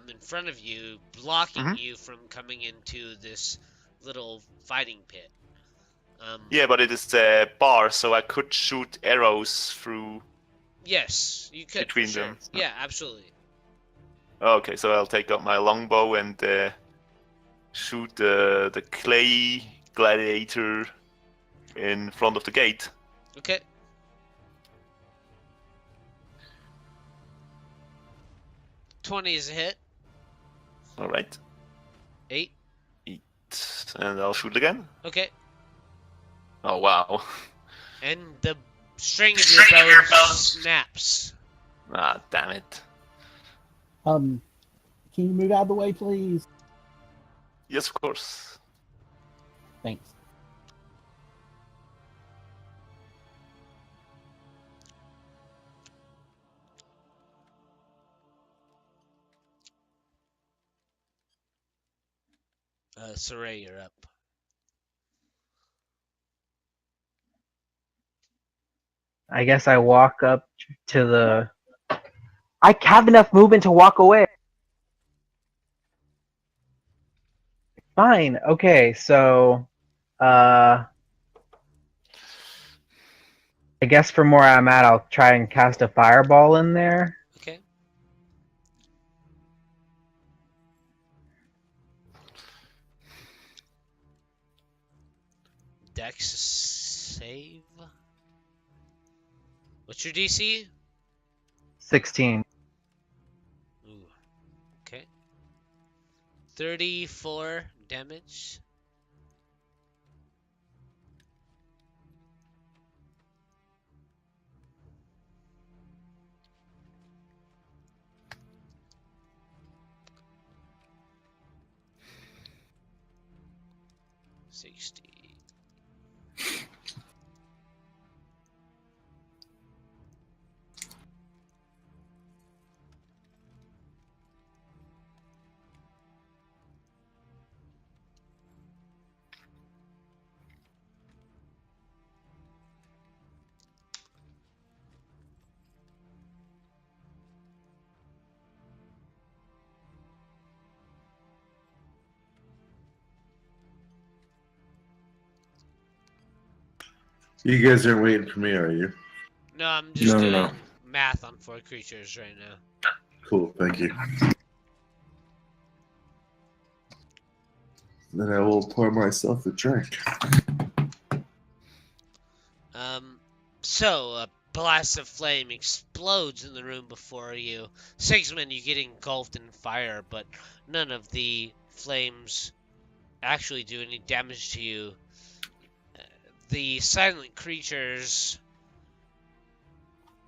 in front of you, blocking you from coming into this little fighting pit. Yeah, but it is a bar, so I could shoot arrows through. Yes, you could. Between sure. them. Yeah, absolutely. Okay, so I'll take out my longbow and shoot the clay gladiator in front of the gate. Okay. $20 is a hit. All right. 8. And I'll shoot again. Okay. Oh wow. And the string of your bow snaps. Ah, damn it. Can you move out of the way, please? Yes, of course. Thanks. Sorey, you're up. I guess I walk up to the. I have enough movement to walk away. Fine. Okay. So, I guess from where I'm at, I'll try and cast a fireball in there. Okay. Dex save. What's your DC? 16. Ooh. Okay. 34 damage. $60. You guys aren't waiting for me, are you? No, I'm just No, doing no. math on 4 creatures right now. Cool, thank you. Then I will pour myself a drink. So a blast of flame explodes in the room before you. Sigismund, you get engulfed in fire, but none of the flames actually do any damage to you. The silent creatures,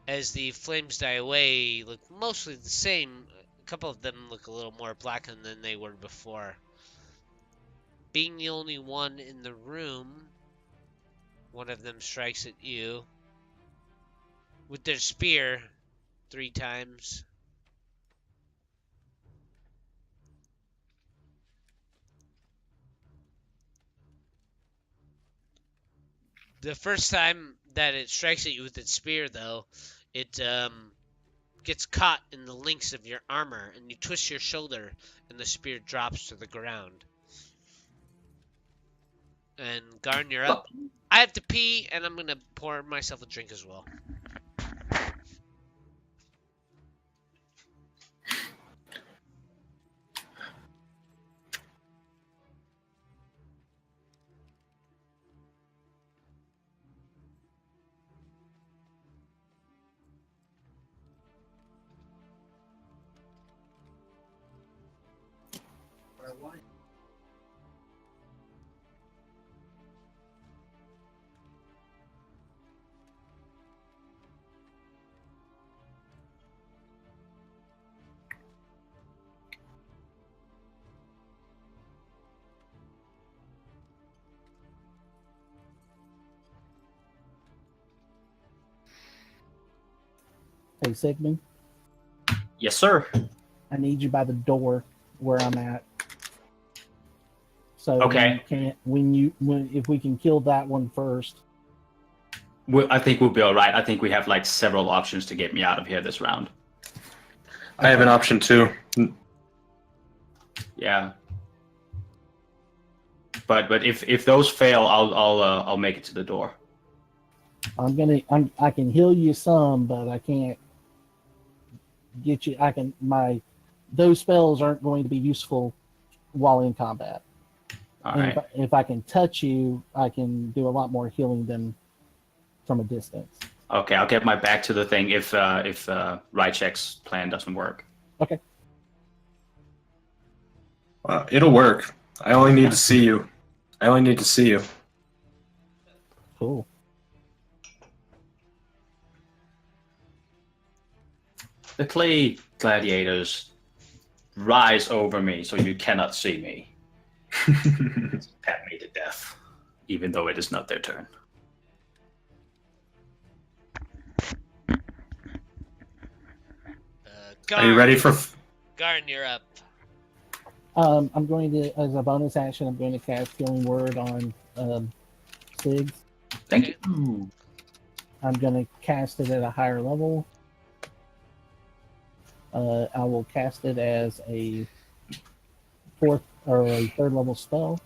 as the flames die away, look mostly the same. A couple of them look a little more blackened than they were before. Being the only one in the room, one of them strikes at you with their spear 3 times. The first time that it strikes at you with its spear, though, it gets caught in the links of your armor, and you twist your shoulder, and the spear drops to the ground. And Garn, you're up. I have to pee, and I'm gonna pour myself a drink as well. Hey, Sigmund, Yes, sir. I need you by the door where I'm at. So Okay. if we can kill that one first. I think we'll be all right. I think we have like several options to get me out of here this round. I have an option too. Yeah. But if those fail, I'll make it to the door. I can heal you some, but I can't get you. Those spells aren't going to be useful while in combat. All And right. if I can touch you, I can do a lot more healing than from a distance. Okay, I'll get my back to the thing if Riceak's plan doesn't work. Okay. It'll work. I only need to see you. I only need to see you. Cool. The clay gladiators rise over me so you cannot see me. Pat me to death, even though it is not their turn. Garn, Are you ready for? Garn, you're up. I'm going to, as a bonus action, I'm going to cast Healing Word on Sigs. Thank Okay. you. I'm going to cast it at a higher level. I will cast it as a fourth or a third level spell.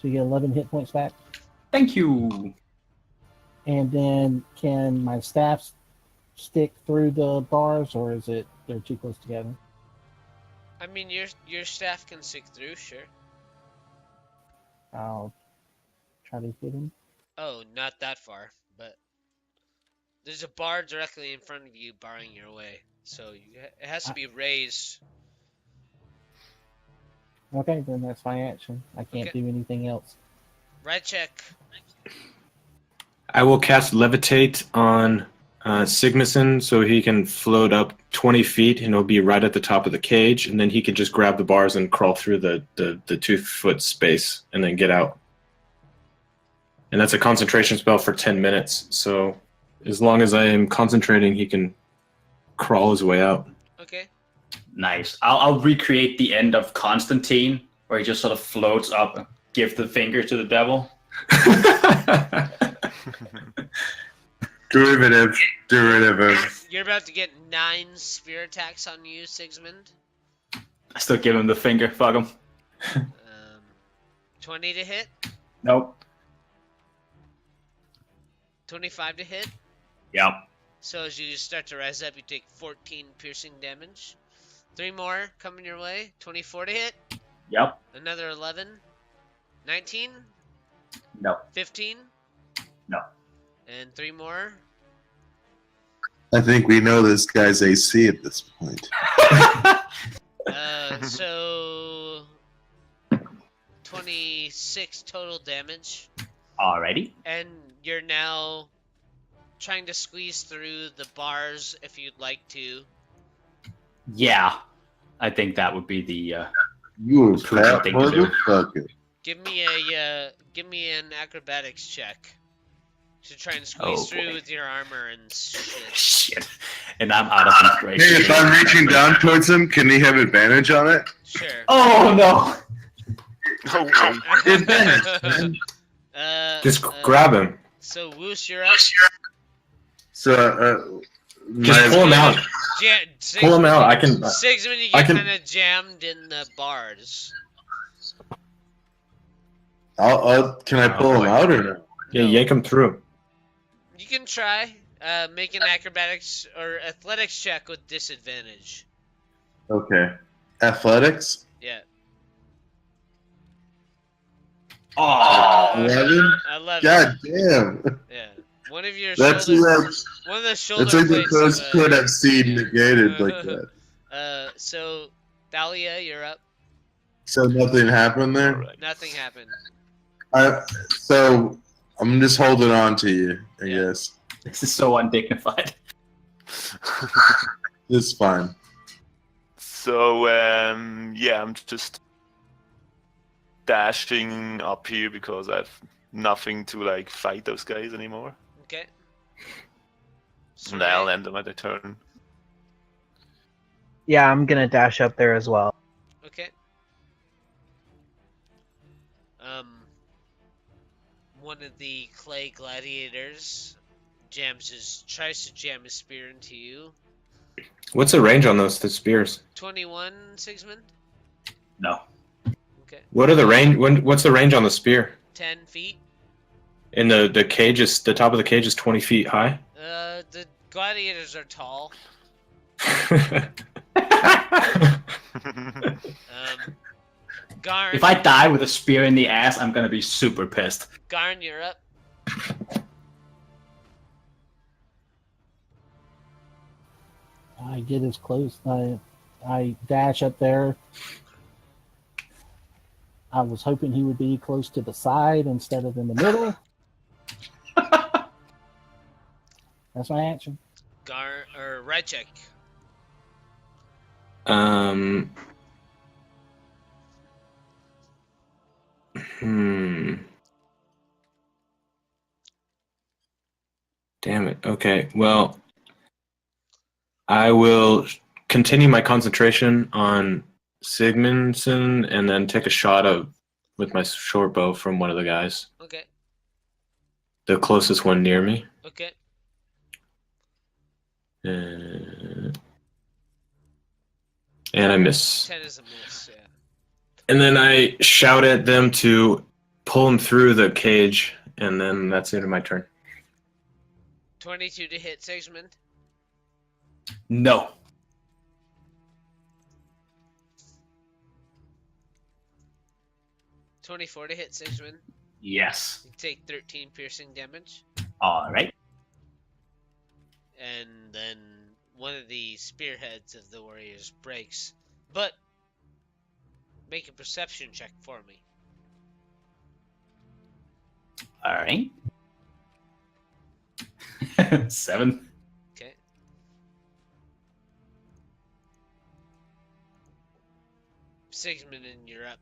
So you get 11 hit points back. Thank you. And then can my staff stick through the bars, or is it they're too close together? I mean, your staff can stick through, sure. I'll try to hit him. Oh, not that far, but there's a bar directly in front of you barring your way, so it has to be raised. Okay, then that's my action. I can't Okay. do anything else. Riceak. I will cast Levitate on Sigismund so he can float up 20 feet and it'll be right at the top of the cage, and then he can just grab the bars and crawl through the 2-foot space and then get out. And that's a concentration spell for 10 minutes, so as long as I am concentrating, he can crawl his way out. Okay. Nice. I'll recreate the end of Constantine, where he just sort of floats up and give the finger to the devil. Derivative. You're about to get 9 spear attacks on you, Sigismund. I still give him the finger. Fuck him. 20 to hit. Nope. 25 to hit. Yep. So as you start to rise up, you take 14 piercing damage. 3 more coming your way. 24 to hit. Yep. Another 11. 19. No. 15. No. And 3 more. I think we know this guy's AC at this point. So 26 total damage. Alrighty. And you're now trying to squeeze through the bars if you'd like to. Yeah. I think that would be the You a prudent fat thing to do. motherfucker. Give me an acrobatics check to try and squeeze through boy. with your armor and shit. Shit. And I'm out of Hey, inspiration. if I'm reaching down towards him, can he have advantage on it? Sure. Oh no! Advantage. Just grab him. So Wuce, you're up. So, Just pull him out. Pull him out. I can. Sigismund, you I get can- kind of jammed in the bars. Can I pull him out or no? Yeah, yank him through. You can try. Make an acrobatics or athletics check with disadvantage. Okay. Athletics? Yeah. Oh, 11? 11. God damn. Yeah. One of your That's shoulders. One of the shoulder That's like the blades first of, could have seen yeah. negated like that. So Thalia, you're up. So nothing happened there? Alright. Nothing happened. So I'm just holding on to you, I Yeah. guess. this is so undignified. It's fine. So, yeah, I'm just dashing up here because I have nothing to, like, fight those guys anymore. Okay. And I'll end them at a turn. Yeah, I'm gonna dash up there as well. Okay. One of the clay gladiators tries to jam his spear into you. What's the range on the spears? 21, Sigismund? No. Okay. What are the range? What's the range on the spear? 10 feet. And the cage is the top of the cage is 20 feet high. The gladiators are tall. Garn. If I die with a spear in the ass, I'm gonna be super pissed. Garn, you're up. I get as close. I dash up there. I was hoping he would be close to the side instead of in the middle. That's my action. Garn or Riceak. Damn it. Okay, well, I will continue my concentration on Sigmundson and then take a shot with my short bow from one of the guys. Okay. The closest one near me. Okay. And I miss. 10 is a miss, yeah. And then I shout at them to pull him through the cage, and then that's the end of my turn. 22 to hit, Sigismund. No. 24 to hit, Sigismund. Yes. You take 13 piercing damage. All right. And then one of the spearheads of the warriors breaks. But make a perception check for me. All right. 7. Okay. Sigismund, and you're up.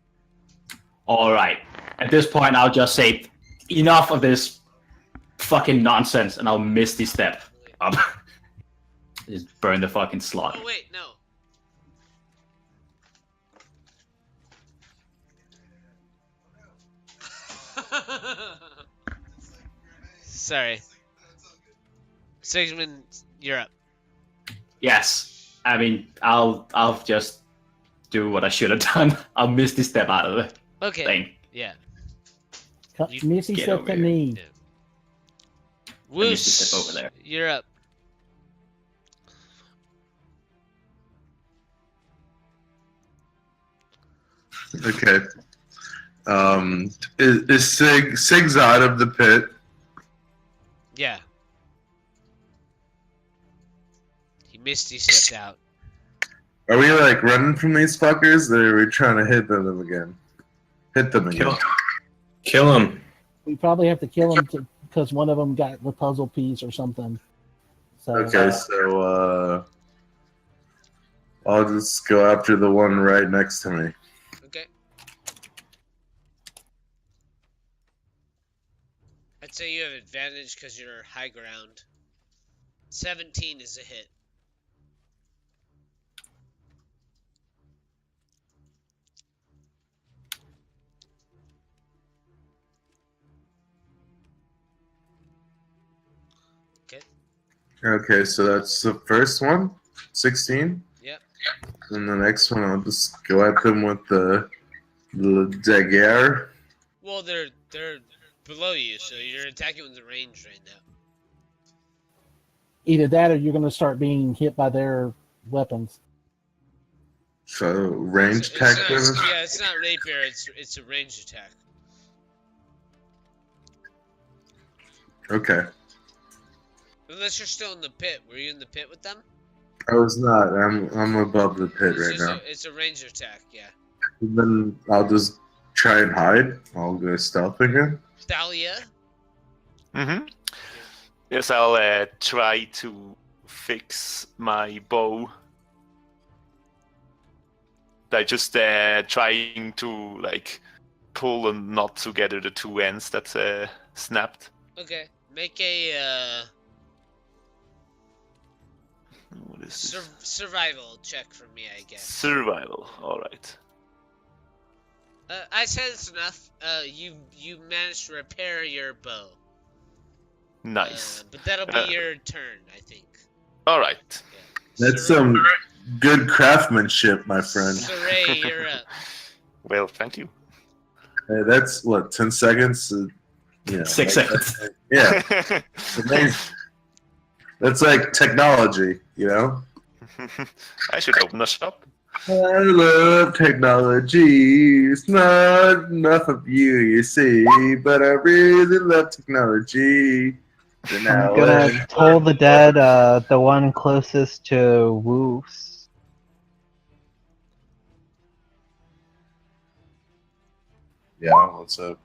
All right. At this point, I'll just say enough of this fucking nonsense, and I'll misty step up. Just burn the fucking slot. Oh, wait, no. Sorry. Sigismund, you're up. Yes. I mean, I'll just do what I should have done. I'll misty step out of the Okay. thing. Yeah. Missy get step over to here. me. Let me just step over there. You're up. Okay. Is Sig's out of the pit? Yeah. He misty stepped out. Are we like running from these fuckers, or are we trying to hit them again? Hit them again. Kill him. We probably have to kill him because one of them got the puzzle piece or something. So, Okay, so I'll just go after the one right next to me. Okay. I'd say you have advantage because you're high ground. 17 is a hit. Okay. Okay, so that's the first one, 16. Yep. And the next one, I'll just go at them with the dagger. Well, they're below you, so you're attacking with the range right now. either that or you're going to start being hit by their weapons. So range attack damage. Yeah, it's not rapier. It's a range attack. Okay. Unless you're still in the pit. Were you in the pit with them? I was not. I'm above the pit right now. It's a range attack. Yeah. And then I'll just try and hide. I'll go stealth again. Thalia. Mm-hmm. Yes, I'll try to fix my bow by just trying to like pull and knot together the two ends that's snapped. Okay. Make a What is this? survival check for me, I guess. Survival. All right. I said it's enough. You managed to repair your bow. Nice. But that'll be your turn, I think. All right. Yeah. That's some good craftsmanship, my friend. Sorey, you're up. Well, thank you. Hey, that's what 10 seconds. Yeah, 6 seconds. Yeah, amazing. That's like technology, you know. I should open a shop. I love technology. It's not enough of you, you see, but I really love technology. So now, I'm gonna toll the dead, the one closest to Wuce. yeah, what's up?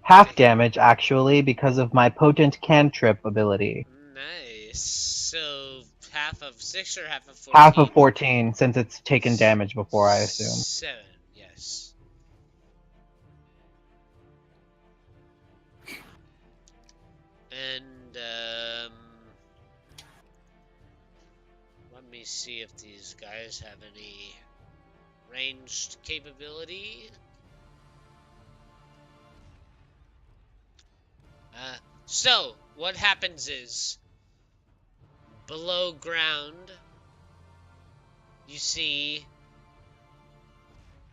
Half damage, actually, because of my potent cantrip ability. Nice. So half of 6 or half of 14? Half of 14, since it's taken damage before, I assume. 7, yes. see if these guys have any ranged capability. So, what happens is, below ground, you see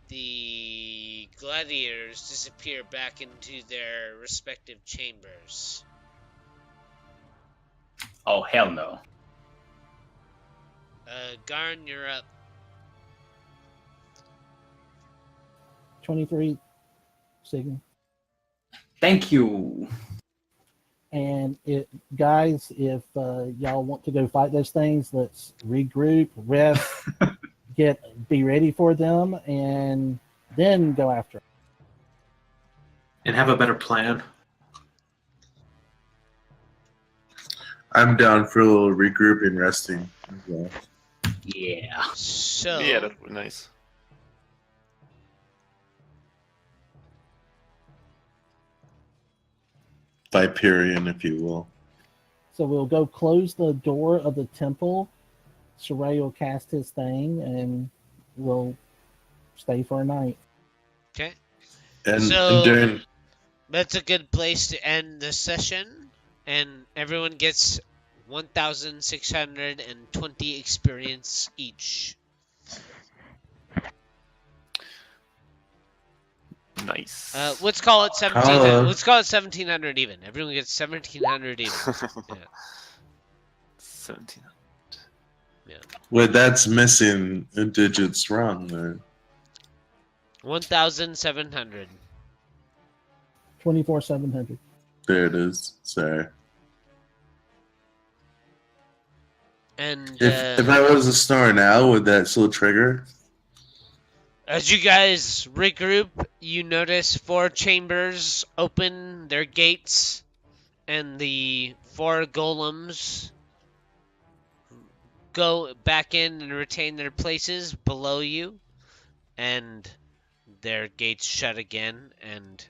the gladiators disappear back into their respective chambers. Oh, hell no. Garn, you're up. 23 signal. Thank you. And guys, if y'all want to go fight those things, let's regroup, rest, be ready for them, and then go after them. And have a better plan. I'm down for a little regrouping, resting. As well. Yeah. So, Yeah, that would be nice. Viperian, if you will. So we'll go close the door of the temple. Sorey will cast his thing, and we'll stay for a night. okay. And So- during That's a good place to end the session, and everyone gets 1,620 experience each. Nice. Let's call it 1,700. Holla. Let's call it 1,700 even. Everyone gets 1,700 even. Yeah. 17. Wait, that's missing digits wrong there. 1,700. 24,700. There it is. Sorry. And If I was a star now, would that still trigger? as you guys regroup, you notice 4 chambers open their gates, and the 4 golems go back in and retain their places below you, and their gates shut again. And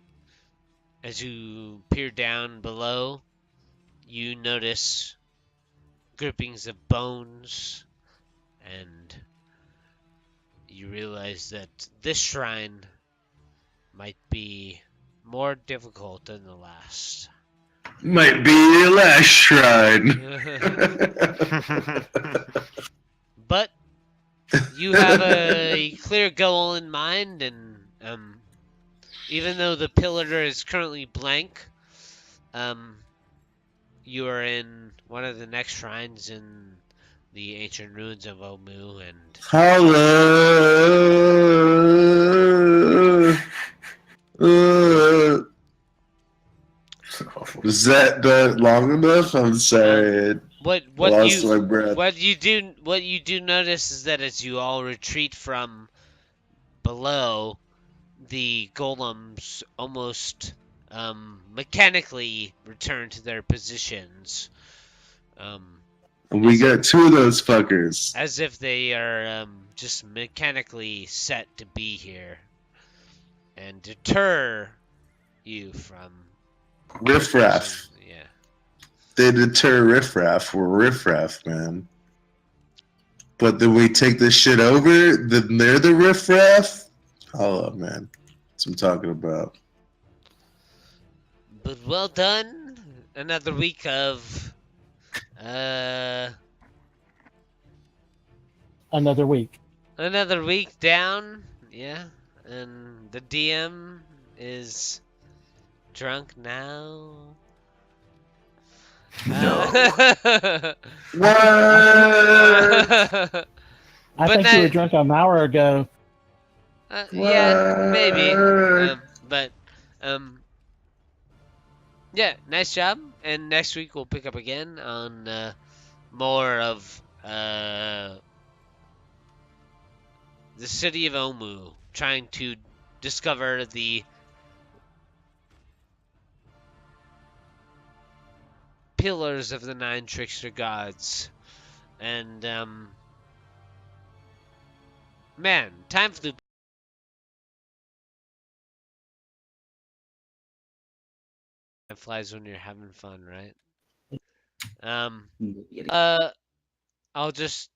as you peer down below, you notice groupings of bones, and you realize that this shrine might be more difficult than the last. Might be your last shrine. But you have a clear goal in mind, and even though the pillar is currently blank, you are in one of the next shrines in the ancient ruins of Omu, and Holla. Is that long enough? I'm sorry. what Lost my breath. what you do notice is that as you all retreat from below, the golems almost mechanically return to their positions, We got 2 of those fuckers. as if they are just mechanically set to be here and deter you from Riffraff. Yeah. They deter riffraff. We're riffraff, man. But then we take this shit over, then they're the riffraff? Oh, man. That's what I'm talking about. But well done. Another week of Another week. another week down. Yeah. And the DM is drunk now. No. What? I But think not- you were drunk an hour ago. Yeah, maybe. What? But yeah, nice job. And next week we'll pick up again on more of the city of Omu, trying to discover the pillars of the 9 trickster gods. And man, time flew. It flies when you're having fun, right? I'll just